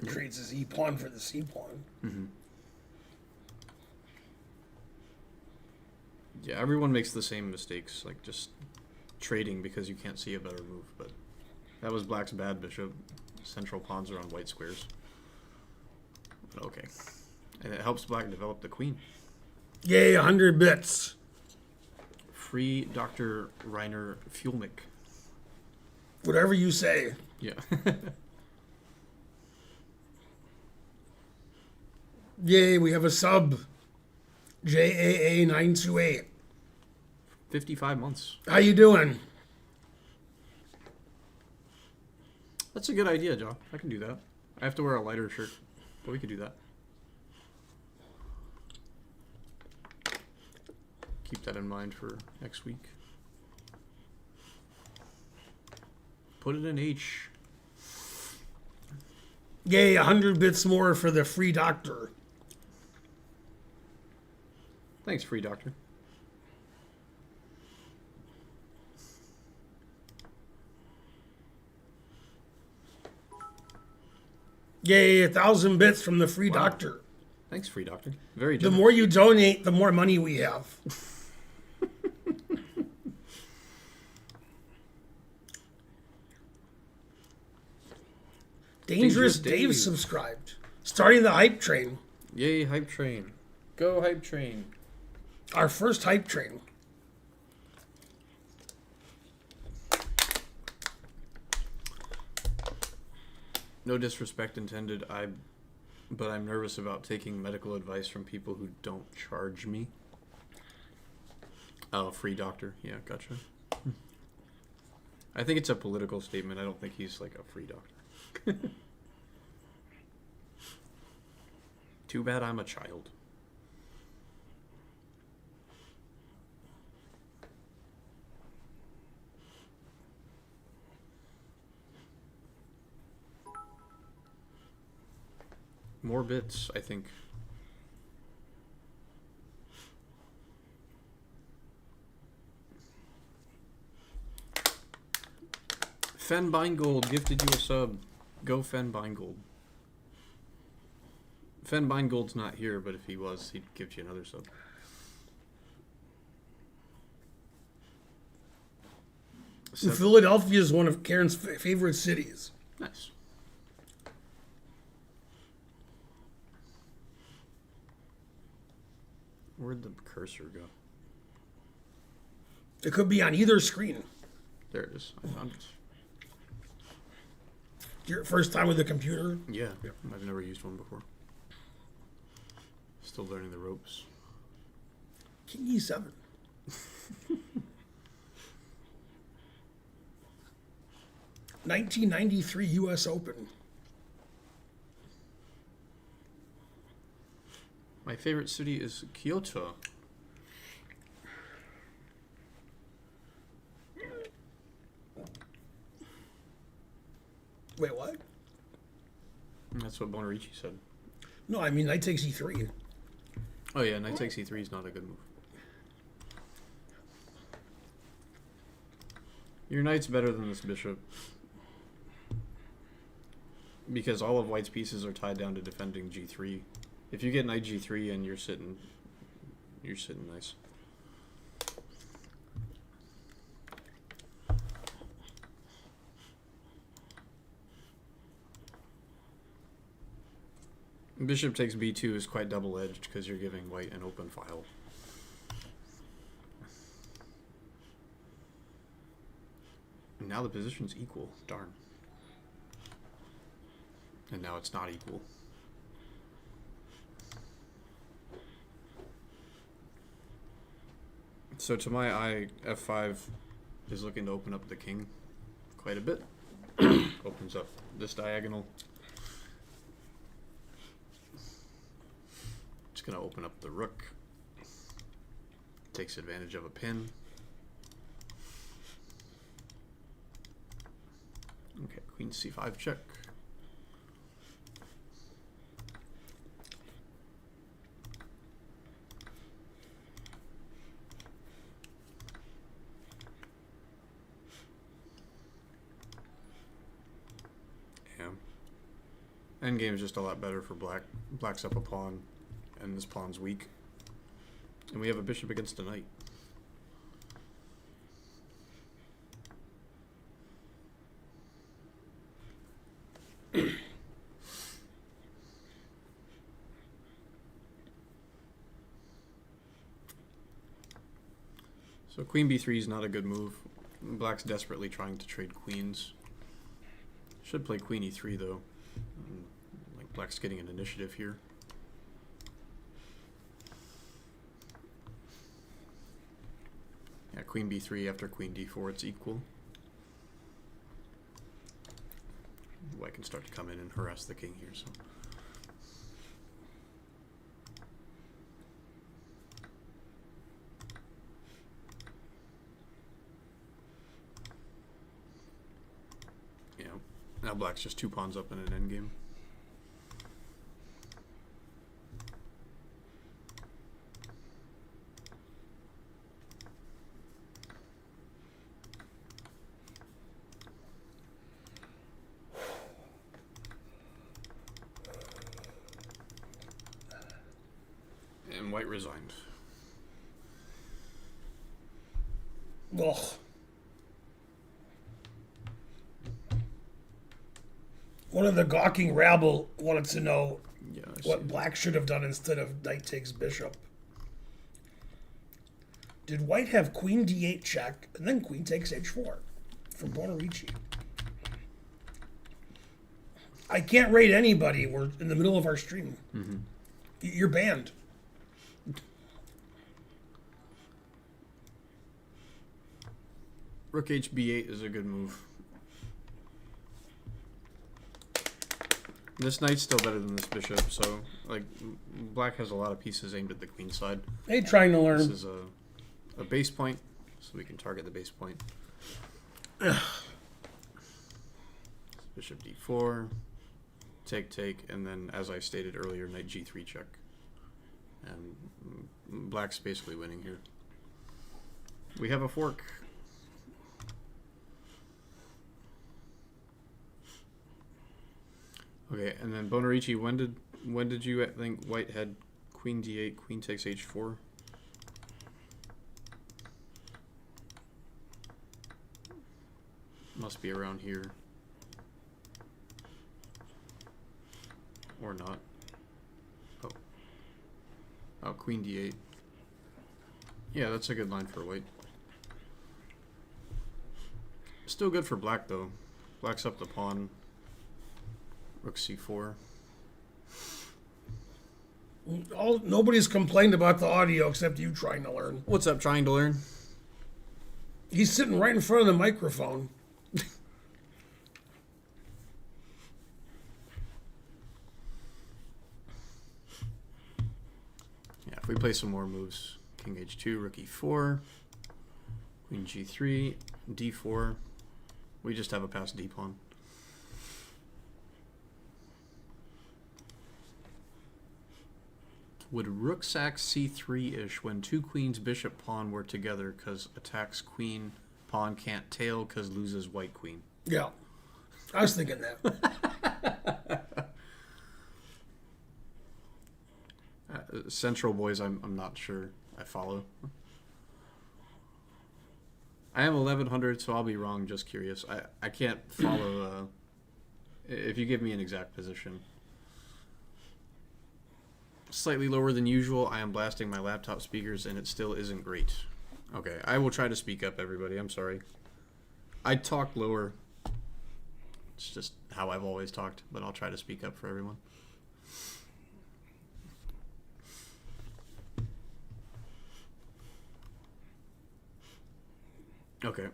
Trades his e pawn for the c pawn. Yeah, everyone makes the same mistakes, like just trading because you can't see a better move, but that was black's bad bishop. Central pawns are on white squares. But okay. And it helps black develop the queen. Yay, 100 bits. Free Dr. Reiner Fuelmick. Whatever you say. Yeah. Yay, we have a sub. JAA928. 55 months. How you doing? That's a good idea, Joe. I can do that. I have to wear a lighter shirt, but we could do that. keep that in mind for next week. Put it in H. Yay, 100 bits more for the free doctor. Thanks, free doctor. Yay, 1,000 bits from the free Wow. doctor. Thanks, free doctor. Very The generous. more you donate, the more money we have. Dangerous Dave Dave. subscribed. Starting the hype train. Yay, hype train. Go hype train. Our first hype train. No disrespect intended, but I'm nervous about taking medical advice from people who don't charge me. Oh, free doctor. Yeah, gotcha. I think it's a political statement. I don't think he's like a free doctor. Too bad I'm a child. More bits, I think. Fen Binegold gifted you a sub. Go Fen Binegold. Fen Binegold's not here, but if he was, he'd give you another sub. Philadelphia is one of Karen's favorite cities. Nice. Where'd the cursor go? It could be on either screen. There it is. I found it. Your first time with the computer. Yeah, I've never used one before. Still learning the ropes. King E7. (1993) U.S. Open. My favorite city is Kyoto. Wait, what? That's what Bonerici said. No, I mean knight takes E3. Oh yeah, knight takes e3 is not a good move. Your knight's better than this bishop. Because all of white's pieces are tied down to defending g3. If you get knight g3 and you're sitting nice. Bishop takes b2 is quite double-edged because you're giving white an open file. And now the position's equal. Darn. And now it's not equal. So to my eye, f5 is looking to open up the king quite a bit. Opens up this diagonal. It's going to open up the rook. Takes advantage of a pin. Okay, queen c5 check. Yeah. Endgame is just a lot better for black. Black's up a pawn, and this pawn's weak. And we have a bishop against a knight. So queen b3 is not a good move. Black's desperately trying to trade queens. Should play queen e3 though. Like black's getting an initiative here. Yeah, queen b3 after queen d4, it's equal. White can start to come in and harass the king here. So. Now black's just 2 pawns up in an endgame. And white resigned. Ugh. One of the gawking rabble wanted to know Yeah, I what see. black should have done instead of knight takes bishop. Did white have queen d8 check and then queen takes h4 from Bonerici? I can't rate anybody. We're in the middle of our stream. Mm-hmm. You're banned. Rook HB8 is a good move. This knight's still better than this bishop, so like black has a lot of pieces aimed at the queen side. Hey, trying to learn. This is a base point, so we can target the base point. Bishop d4, take, and then as I stated earlier, knight g3 check. And black's basically winning here. We have a fork. Okay, and then Bonerici, when did you think white had queen d8, queen takes h4? Must be around here. Or not. Oh. Oh, queen d8. Yeah, that's a good line for white. Still good for black, though. Black's up the pawn. Rook c4. Nobody's complained about the audio except you trying to learn. What's up, trying to learn? He's sitting right in front of the microphone. Yeah, if we play some more moves, king h2, rook e4, queen g3, d4, we just have a passed d pawn. Would rook sack c3-ish when 2 queens bishop pawn were together because attacks queen, pawn can't tail because loses white queen? Yeah, I was thinking that. Central boys, I'm not sure I follow. I am 1100, so I'll be wrong, just curious. I can't follow if you give me an exact position. Slightly lower than usual. I am blasting my laptop speakers and it still isn't great. Okay, I will try to speak up, everybody. I'm sorry. I talk lower. It's just how I've always talked, but I'll try to speak up for everyone. Okay.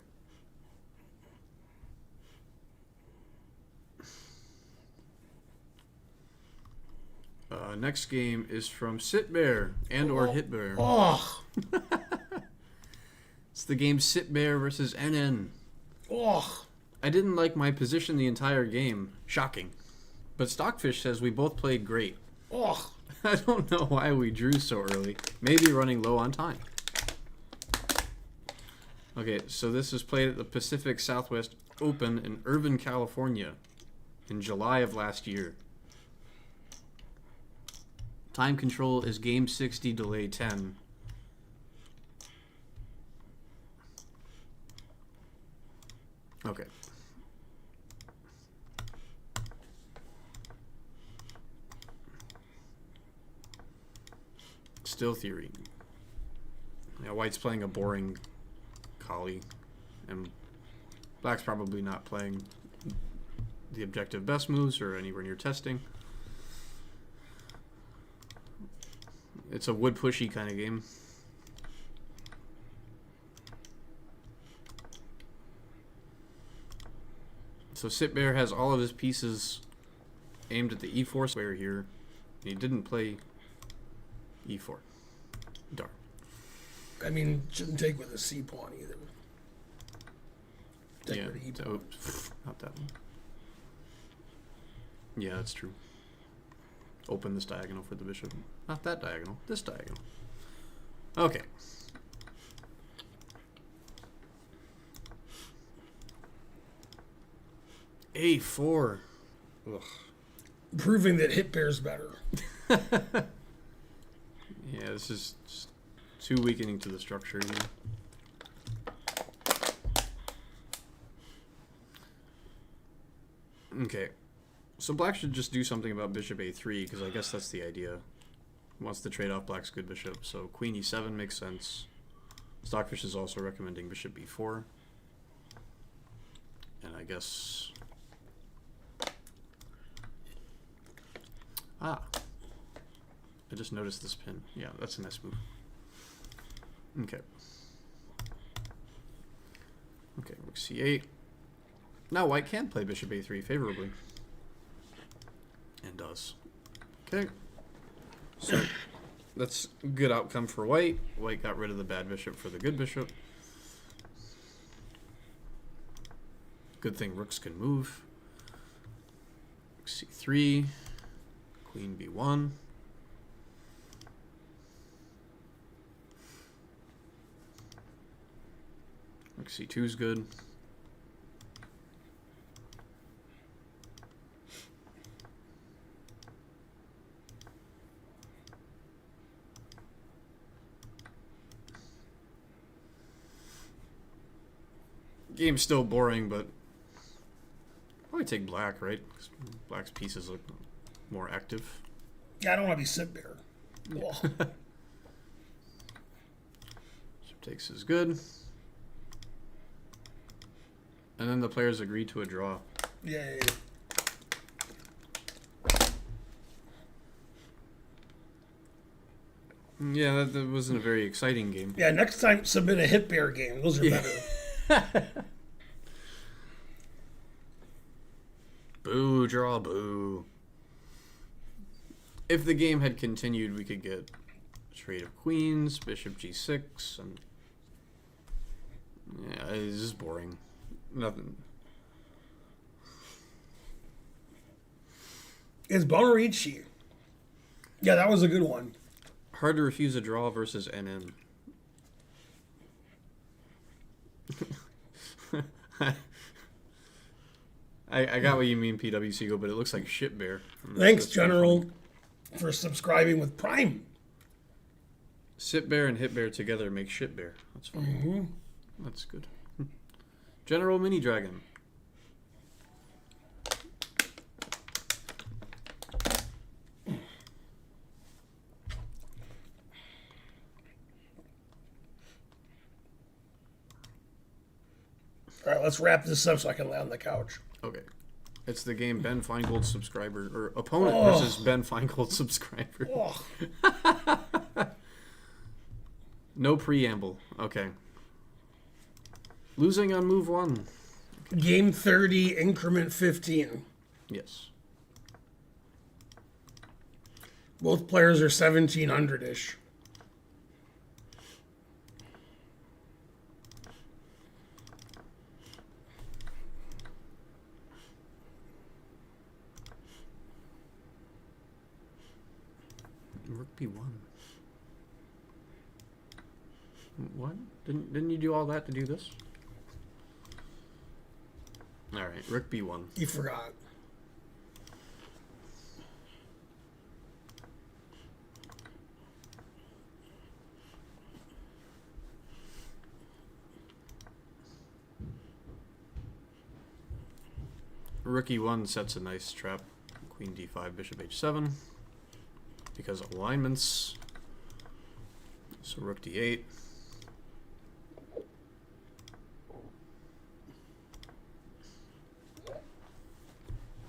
Next game is from Sitbear and or Hitbear. Oh, It's the game Sitbear versus NN. oh. I didn't like my position the entire game. Shocking. But Stockfish says we both played great. Oh, I don't know why we drew so early. Maybe running low on time. Okay, so this was played at the Pacific Southwest Open in Irvine, California in July of last year. Time control is game 60, delay 10. Okay. Still theory. Yeah, white's playing a boring collie, and black's probably not playing the objective best moves or anywhere near testing. It's a wood pushy kind of game. So Sitbear has all of his pieces aimed at the e4 square here. He didn't play e4. Darn. I mean, shouldn't take with a C pawn either. Take Yeah. with the E So, pawn. not that one. Yeah, that's true. Open this diagonal for the bishop. Not that diagonal. This diagonal. Okay. A4. Ugh. Proving that hit pair's better. Yeah, this is just too weakening to the structure here. Okay. So black should just do something about bishop a3, because I guess that's the idea. Wants to trade off black's good bishop. So queen e7 makes sense. Stockfish is also recommending bishop b4. And I guess... Ah. I just noticed this pin. Yeah, that's a nice move. Okay. Okay, rook c8. Now white can play bishop a3 favorably. And does. Okay. So that's a good outcome for white. White got rid of the bad bishop for the good bishop. Good thing rooks can move. Rook c3. Queen b1. Rook c2 is good. Game's still boring, but probably take black, right? 'Cause black's pieces look more active. Yeah, I don't want to be sit there. Ugh. Bishop takes is good. And then the players agree to a draw. Yay. Yeah, that wasn't a very exciting game. Yeah, next time submit a hit pair game. Those are better. Boo, draw, boo. If the game had continued, we could get trade of queens, bishop g6, and yeah, it's just boring. Nothing. It's Bonerici. Yeah, that was a good one. Hard to refuse a draw versus NN. I got what you mean, PWC Go, but it looks like shit bear. Thanks, General, for subscribing with Prime. Sit bear and hit bear together make shit bear. That's fine. Mm-hmm. That's good. General Mini Dragon. All right, let's wrap this up so I can lay on the couch. Okay. It's the game Ben Finegold subscriber, or opponent Oh. versus Ben Finegold subscriber. Oh, No preamble. Okay. Losing on move 1. game 30, increment 15. Yes. Both players are 1700-ish. Rook b1. What? Didn't you do all that to do this? All right, rook b1. You forgot. Rook e1 sets a nice trap. Queen d5, bishop h7. Because alignments. So rook d8.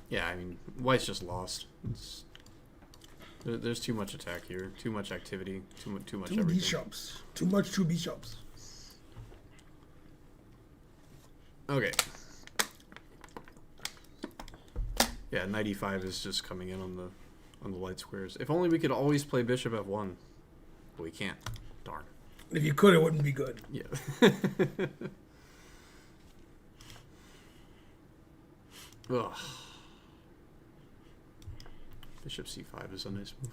Yeah, I mean, white's just lost. There's too much attack here, too much activity, too much Two everything. bishops. Too much two bishops. Okay. Yeah, knight e5 is just coming in on the light squares. If only we could always play bishop f1. But we can't. Darn. If you could, it wouldn't be good. Yeah. Ugh. Bishop c5 is a nice move.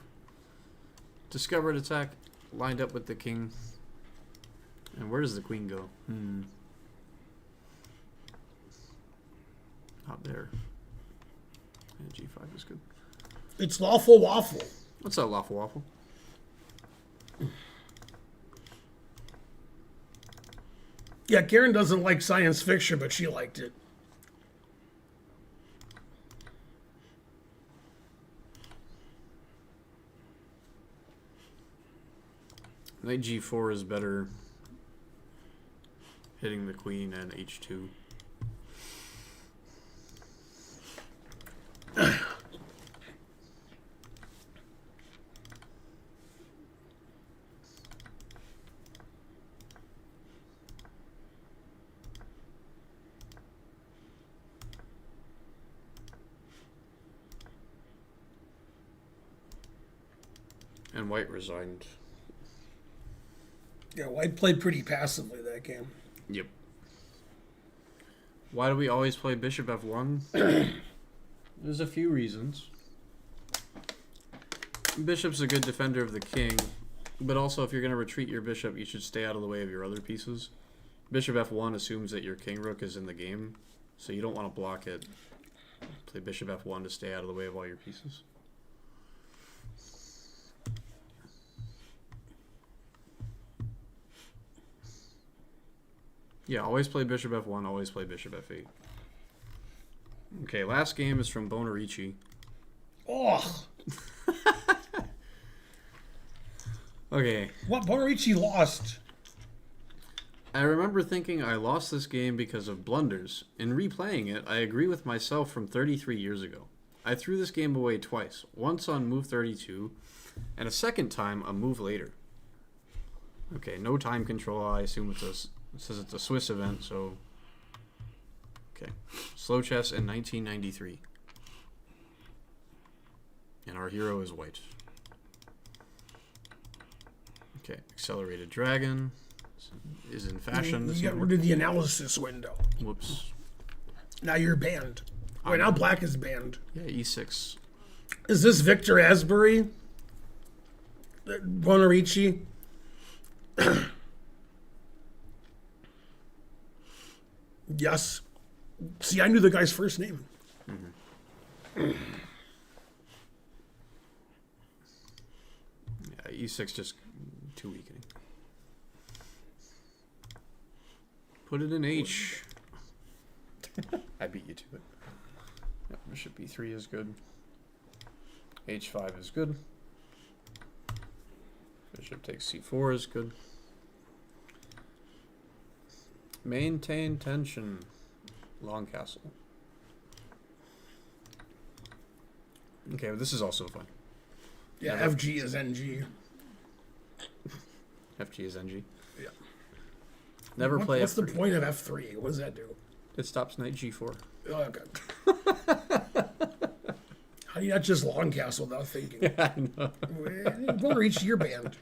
Discovered attack, lined up with the king. And where does the queen go? Not there. And g5 is good. It's lawful waffle. What's that, lawful waffle? Yeah, Karen doesn't like science fiction, but she liked it. Knight g4 is better. Hitting the queen and h2. And white resigned. Yeah, White played pretty passively that game. Yep. Why do we always play bishop f1? There's a few reasons. Bishop's a good defender of the king, but also if you're going to retreat your bishop, you should stay out of the way of your other pieces. Bishop f1 assumes that your king rook is in the game, so you don't want to block it. Play bishop f1 to stay out of the way of all your pieces. Yeah, always play bishop f1, always play bishop f8. Okay, last game is from Bonerici. Oh, Okay. what Bonerici lost? I remember thinking I lost this game because of blunders. In replaying it, I agree with myself from 33 years ago. I threw this game away twice. Once on move 32, and a second time a move later. Okay, no time control. I assume it says it's a Swiss event, so... Okay. Slow chess in 1993. And our hero is white. Okay, accelerated dragon is in fashion. You got rid of the analysis window. Whoops. Now you're banned. Wait, now black is banned. Yeah, e6. Is this Victor Asbury? Bonerici? Yes. See, I knew the guy's first name. Yeah, e6 just too weakening. Put it in h. I beat you to it. Yep, bishop e3 is good. h5 is good. Bishop takes c4 is good. Maintain tension. Long castle. Okay, well, this is also fun. Yeah, Never- FG is NG. FG is NG. Yeah. Never play What's the F3. point of F3? What does that do? It stops knight g4. Oh, okay. How do you not just long castle without thinking? I know. Bonerici, you're banned.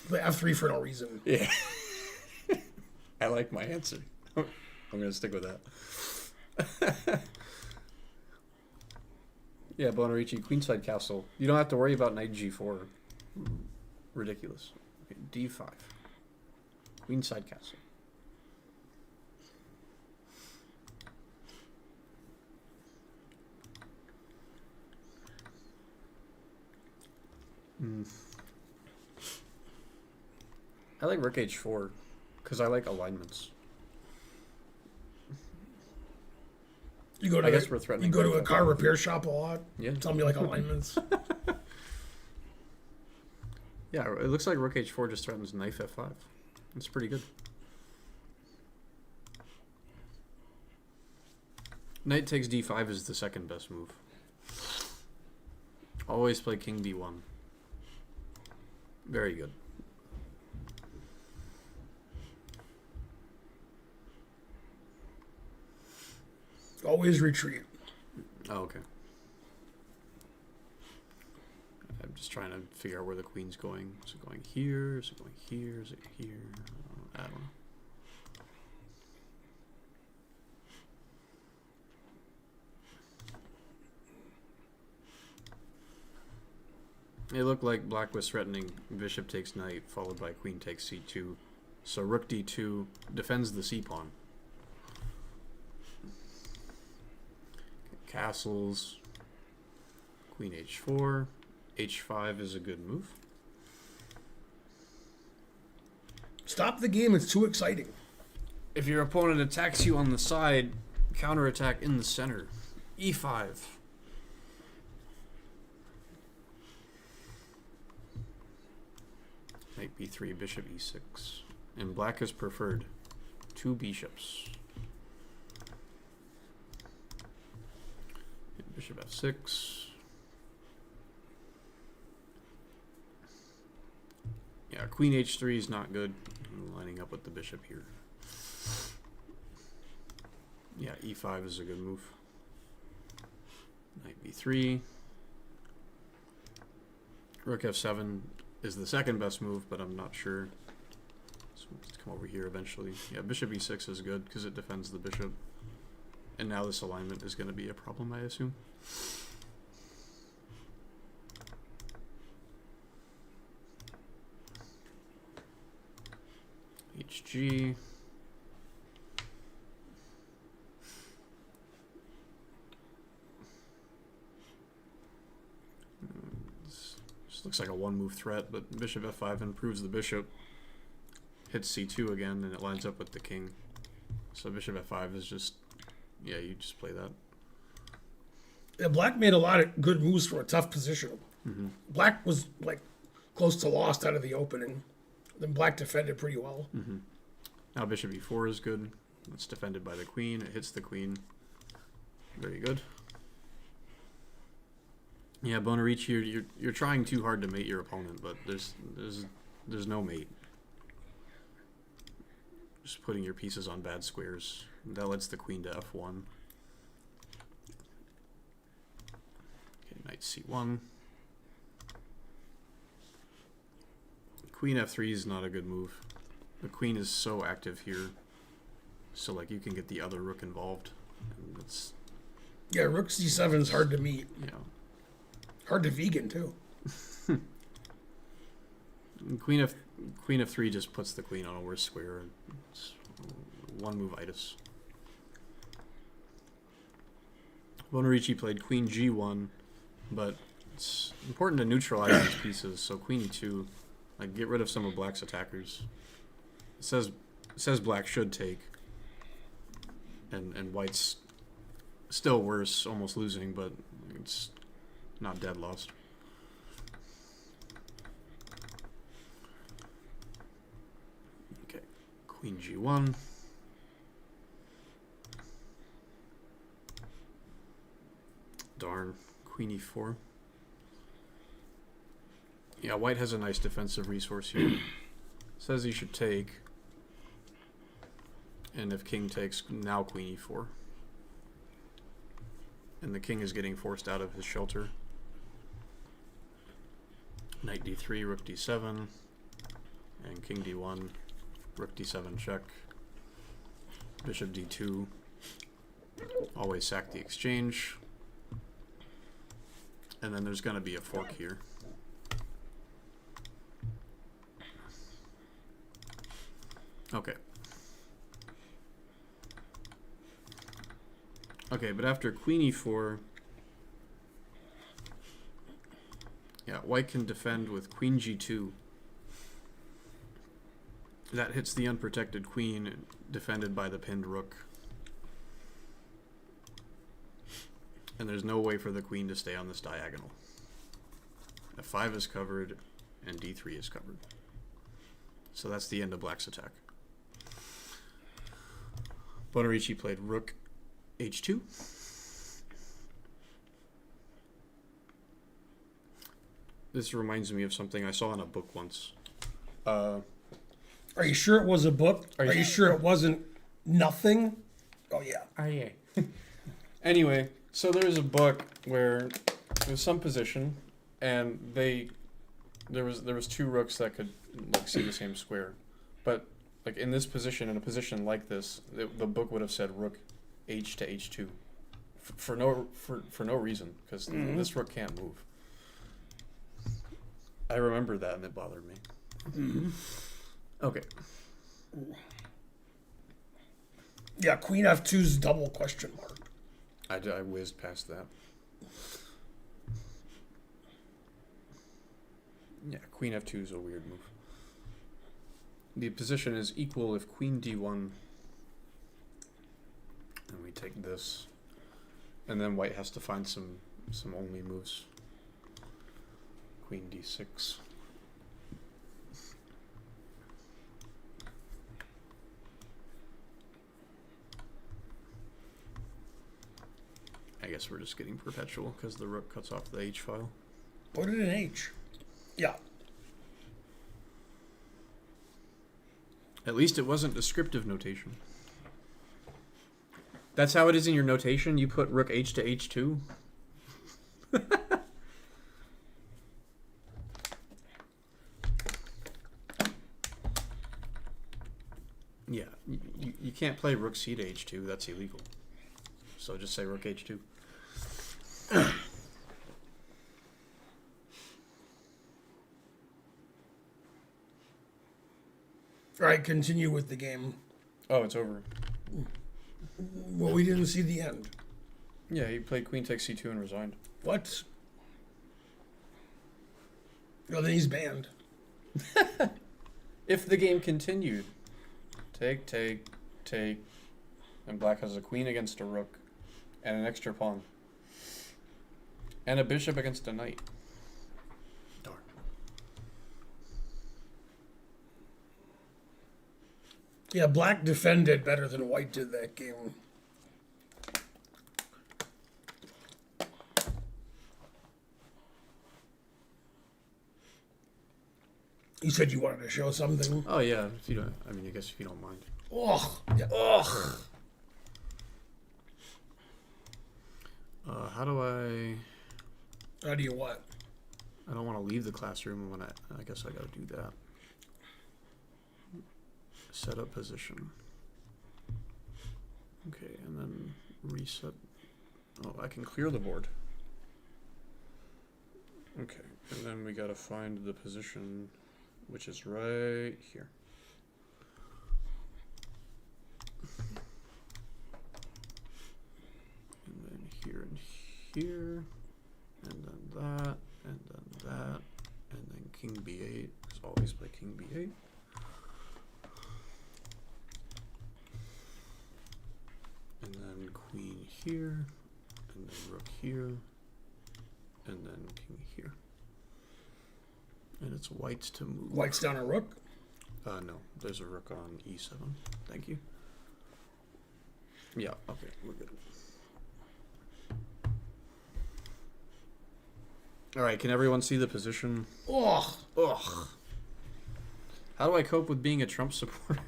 Play F3 for no reason. Yeah. I like my answer. I'm going to stick with that. Yeah, Bonerici, queenside castle. You don't have to worry about knight g4. Ridiculous. Okay, d5. Queenside castle. I like rook h4 because I like alignments. You go to I guess we're threatening. You go to a knight car f5. repair shop a lot. Yeah. Tell me like alignments. Yeah, it looks like rook h4 just threatens knight f5. It's pretty good. Knight takes d5 is the second best move. Always play king d1. Very good. Always retreat. Oh, okay. I'm just trying to figure out where the queen's going. Is it going here? Is it going here? Is it here? I don't know. It looked like black was threatening bishop takes knight, followed by queen takes c2. So rook d2 defends the c-pawn. Castles. Queen h4. h5 is a good move. Stop the game. It's too exciting. If your opponent attacks you on the side, counterattack in the center. e5. Knight b3, bishop e6. And black is preferred. 2 bishops. And bishop f6. Yeah, queen h3 is not good. I'm lining up with the bishop here. Yeah, e5 is a good move. Knight b3. Rook f7 is the second best move, but I'm not sure. So let's come over here eventually. Yeah, bishop e6 is good because it defends the bishop. And now this alignment is going to be a problem, I assume. HG. This looks like a one-move threat, but bishop f5 improves the bishop. Hits c2 again, and it lines up with the king. So bishop f5 is just, yeah, you just play that. Yeah, black made a lot of good moves for a tough position. Mm-hmm. Black was like close to lost out of the opening. Then black defended pretty well. Mm-hmm. Now bishop e4 is good. It's defended by the queen. It hits the queen. Very good. Yeah, Bonerici, you're trying too hard to mate your opponent, but there's no mate. Just putting your pieces on bad squares. That lets the queen to f1. Okay, knight c1. Queen f3 is not a good move. The queen is so active here, so like you can get the other rook involved. And it's, Yeah, rook c7 is hard to meet. yeah. Hard to vegan too. And queen f3 just puts the queen on a worse square. It's one move itis. Bonerici played queen g1, but it's important to neutralize these pieces. So queen e2, like get rid of some of black's attackers. It says black should take, and white's still worse, almost losing, but it's not dead lost. Okay, queen g1. Darn, queen e4. Yeah, white has a nice defensive resource here. Says he should take. And if king takes, now queen e4. And the king is getting forced out of his shelter. Knight d3, rook d7, and king d1, rook d7 check, bishop d2, always sack the exchange, and then there's going to be a fork here. Okay. Okay, but after queen e4, yeah, white can defend with queen g2. That hits the unprotected queen, defended by the pinned rook. And there's no way for the queen to stay on this diagonal. f5 is covered, and d3 is covered. So that's the end of black's attack. Bonerici played rook h2. This reminds me of something I saw in a book once. Are you sure it was a book? Are you sure it wasn't nothing? Oh yeah. Oh yeah. Anyway, so there was a book where there was some position, and there was two rooks that could like see the same square, but like in this position, in a position like this, the book would have said rook h to h2 for no reason, because this rook can't move. I remember that and it bothered me. Mm-hmm. Okay. Yeah, Queen F2's double question mark. I whizzed past that. Yeah, Queen F2 is a weird move. The position is equal if Queen D1. And we take this. And then White has to find some only moves. Queen D6. I guess we're just getting perpetual because the rook cuts off the H file. Put it in H. Yeah. At least it wasn't descriptive notation. That's how it is in your notation? You put rook H to H2? Yeah, you can't play rook C to H2. That's illegal. So just say rook H2. All right, continue with the game. Oh, it's over. Well, we didn't see the end. Yeah, he played queen takes C2 and resigned. What? Well, then he's banned. If the game continued. Take, and black has a queen against a rook and an extra pawn. And a bishop against a knight. Darn. Yeah, black defended better than white did that game. You said you wanted to show something. Oh yeah, if you don't. I mean, I guess if you don't mind. Ugh. Yeah. Ugh. How do I? How do you what? I don't want to leave the classroom when I guess I gotta do that. Set up position. Okay, and then reset. Oh, I can clear the board. Okay, and then we gotta find the position, which is right here. And then here and here, and then that, and then that, and then king b8. As always, play king b8. And then queen here, and then rook here, and then king here. And it's white's to move. White's down a rook? No, there's a rook on e7. Thank you. Yeah, okay, we're good. Alright, can everyone see the position? Ugh. Ugh. How do I cope with being a Trump supporter?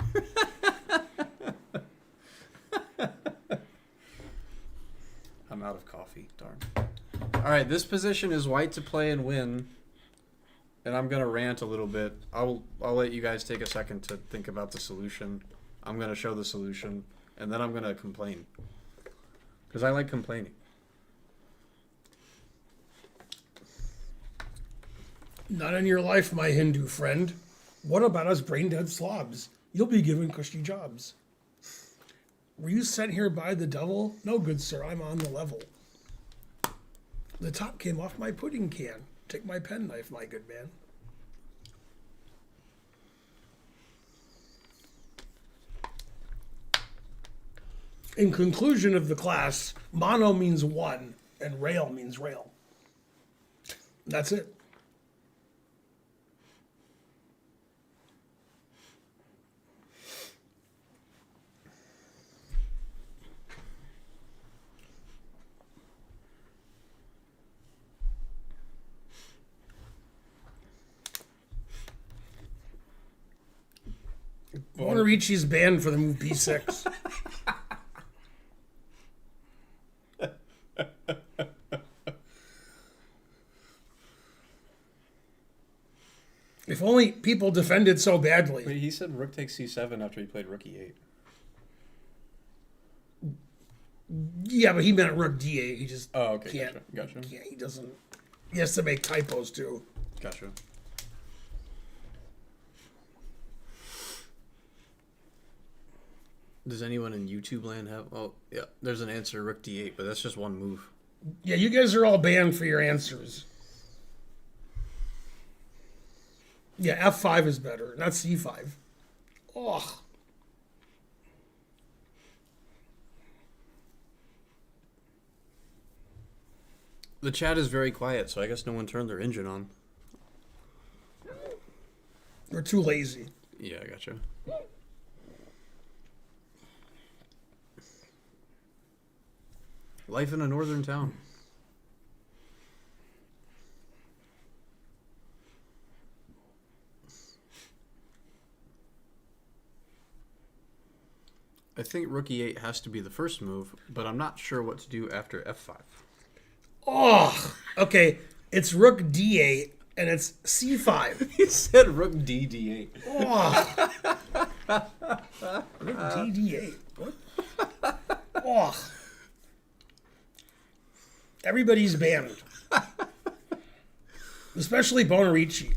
I'm out of coffee, darn. Alright, this position is white to play and win. And I'm gonna rant a little bit. I'll let you guys take a second to think about the solution. I'm gonna show the solution, and then I'm gonna complain. Because I like complaining. Not in your life, my Hindu friend. What about us brain-dead slobs? You'll be given cushy jobs. Were you sent here by the devil? No, good sir, I'm on the level. The top came off my pudding can. Take my penknife, my good man. In conclusion of the class, mono means one, and rail means rail. That's it. Bonerici's banned for the move b6. If only people defended so badly. Wait, he said rook takes c7 after he played rook e8. Yeah, but he meant rook d8. He just Oh, okay, can't. gotcha. Can't, he doesn't. He has to make typos too. Gotcha. Does anyone in YouTube land have? Oh, yeah. There's an answer, rook d8, but that's just one move. Yeah, you guys are all banned for your answers. Yeah, f5 is better, not c5. Oh. The chat is very quiet, so I guess no one turned their engine on. We're too lazy. Yeah, I gotcha. Life in a northern town. I think rook e8 has to be the first move, but I'm not sure what to do after f5. Oh, okay. It's rook d8 and it's c5. He said rook d d8. Oh. Rook d8. What? Oh. Everybody's banned. Especially Bonerici.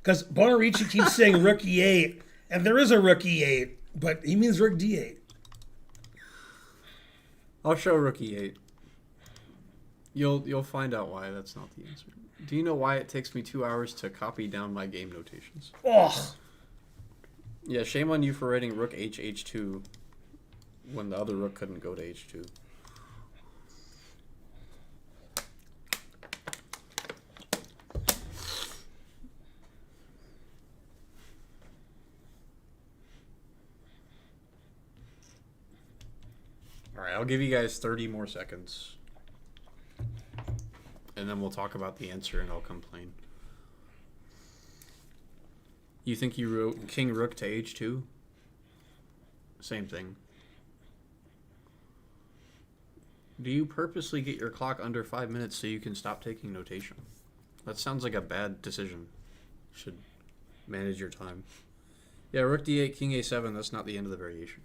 Because Bonerici keeps saying rook e8, and there is a rook e8, but he means rook d8. I'll show rook e8. You'll find out why that's not the answer. Do you know why it takes me 2 hours to copy down my game notations? Oh. Yeah, shame on you for writing rook h2 when the other rook couldn't go to h2. Alright, I'll give you guys 30 more seconds. And then we'll talk about the answer and I'll complain. You think you wrote king rook to h2? Same thing. Do you purposely get your clock under 5 minutes so you can stop taking notation? That sounds like a bad decision. You should manage your time. Yeah, rook d8, king a7, that's not the end of the variation.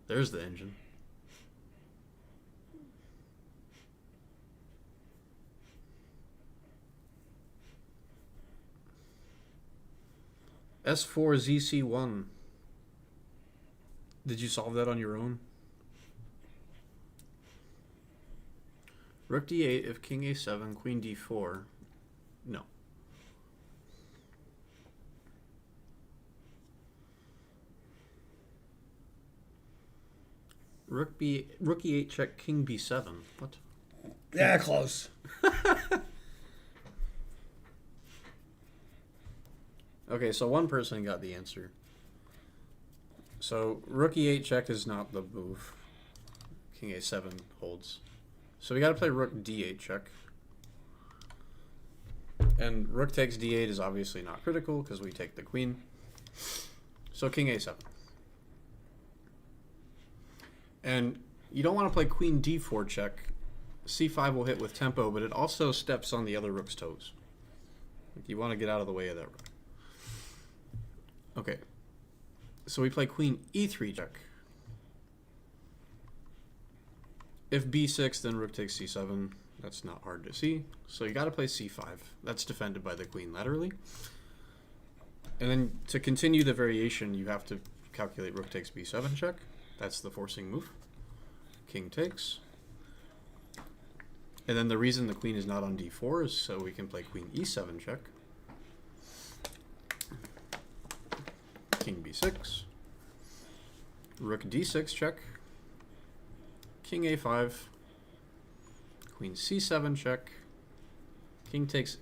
There's the engine. S4 ZC1. Did you solve that on your own? Rook d8 if king a7, queen d4. No. Rook e8 check, king b7. What? Yeah, close. Okay, so one person got the answer. So rook e8 check is not the move. King a7 holds. So we got to play rook d8 check. And rook takes d8 is obviously not critical because we take the queen. So king a7. And you don't want to play queen d4 check. c5 will hit with tempo, but it also steps on the other rook's toes. You want to get out of the way of that rook. Okay. So we play queen e3 check. If b6, then rook takes c7. That's not hard to see. So you got to play c5. That's defended by the queen laterally. And then to continue the variation, you have to calculate rook takes b7 check. That's the forcing move. King takes. And then the reason the queen is not on d4 is so we can play queen e7 check. King b6. Rook d6 check. King a5. Queen c7 check. King takes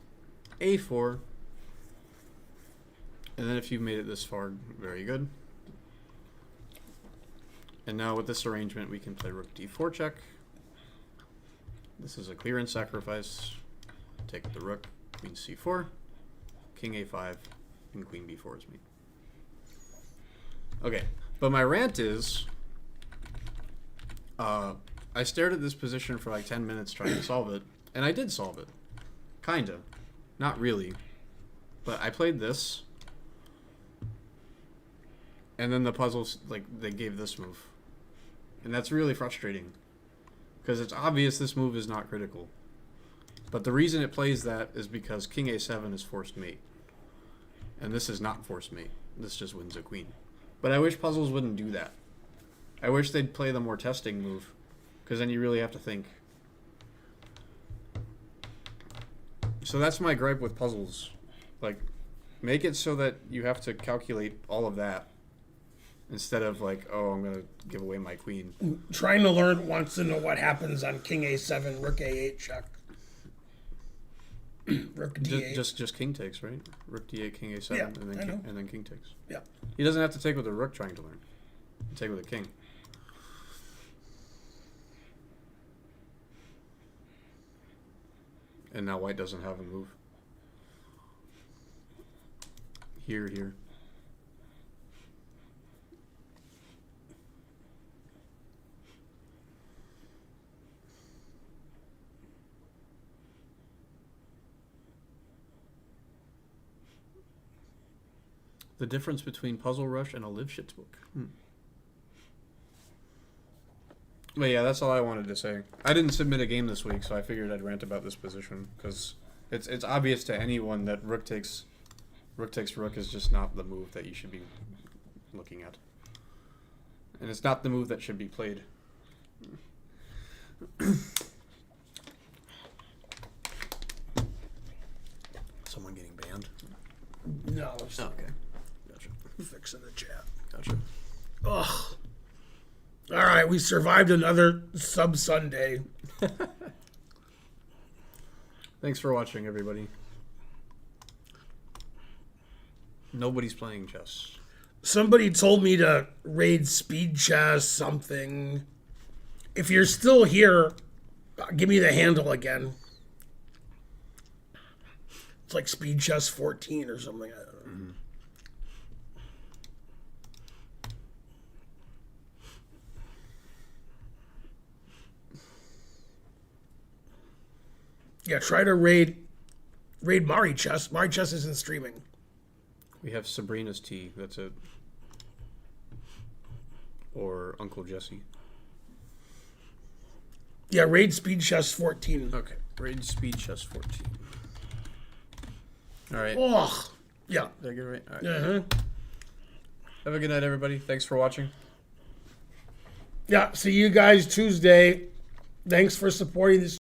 a4. And then if you've made it this far, very good. And now with this arrangement, we can play rook d4 check. This is a clearance sacrifice. Take the rook, queen c4, king a5, and queen b4 is me. Okay, but my rant is, I stared at this position for like 10 minutes trying to solve it, and I did solve it. Kinda. Not really. But I played this, and then the puzzles, like, they gave this move. And that's really frustrating. Because it's obvious this move is not critical. But the reason it plays that is because king a7 is forced mate. And this is not force mate. This just wins a queen. But I wish puzzles wouldn't do that. I wish they'd play the more testing move. Because then you really have to think. So that's my gripe with puzzles. Like, make it so that you have to calculate all of that. Instead of like, oh, I'm going to give away my queen. Trying to learn wants to know what happens on king a7, rook a8 check. Rook d8. Just king takes, right? Rook d8, king a7, Yeah, and then king takes. Yeah. He doesn't have to take with a rook trying to learn. He can take with a king. And now white doesn't have a move. Here. The difference between Puzzle Rush and a Live Shits book. But yeah, that's all I wanted to say. I didn't submit a game this week, so I figured I'd rant about this position because it's obvious to anyone that rook takes rook is just not the move that you should be looking at, and it's not the move that should be played. Someone getting banned? No, it's Oh, okay. Gotcha. fixing the chat. Gotcha. Ugh. All right, we survived another sub Sunday. Thanks for watching, everybody. Nobody's playing chess. Somebody told me to raid speed chess something. If you're still here, give me the handle again. It's like speed chess 14 or something. I don't know. Mm-hmm. Yeah, try to raid Mari Chess. Mari Chess isn't streaming. We have Sabrina's tea. That's it. Or Uncle Jesse. Yeah, raid speed chess 14. Okay. Raid speed chess 14. All right. Ugh. Yeah. Did I get it right? All right. Uh-huh. Have a good night, everybody. Thanks for watching. Yeah, see you guys Tuesday. Thanks for supporting this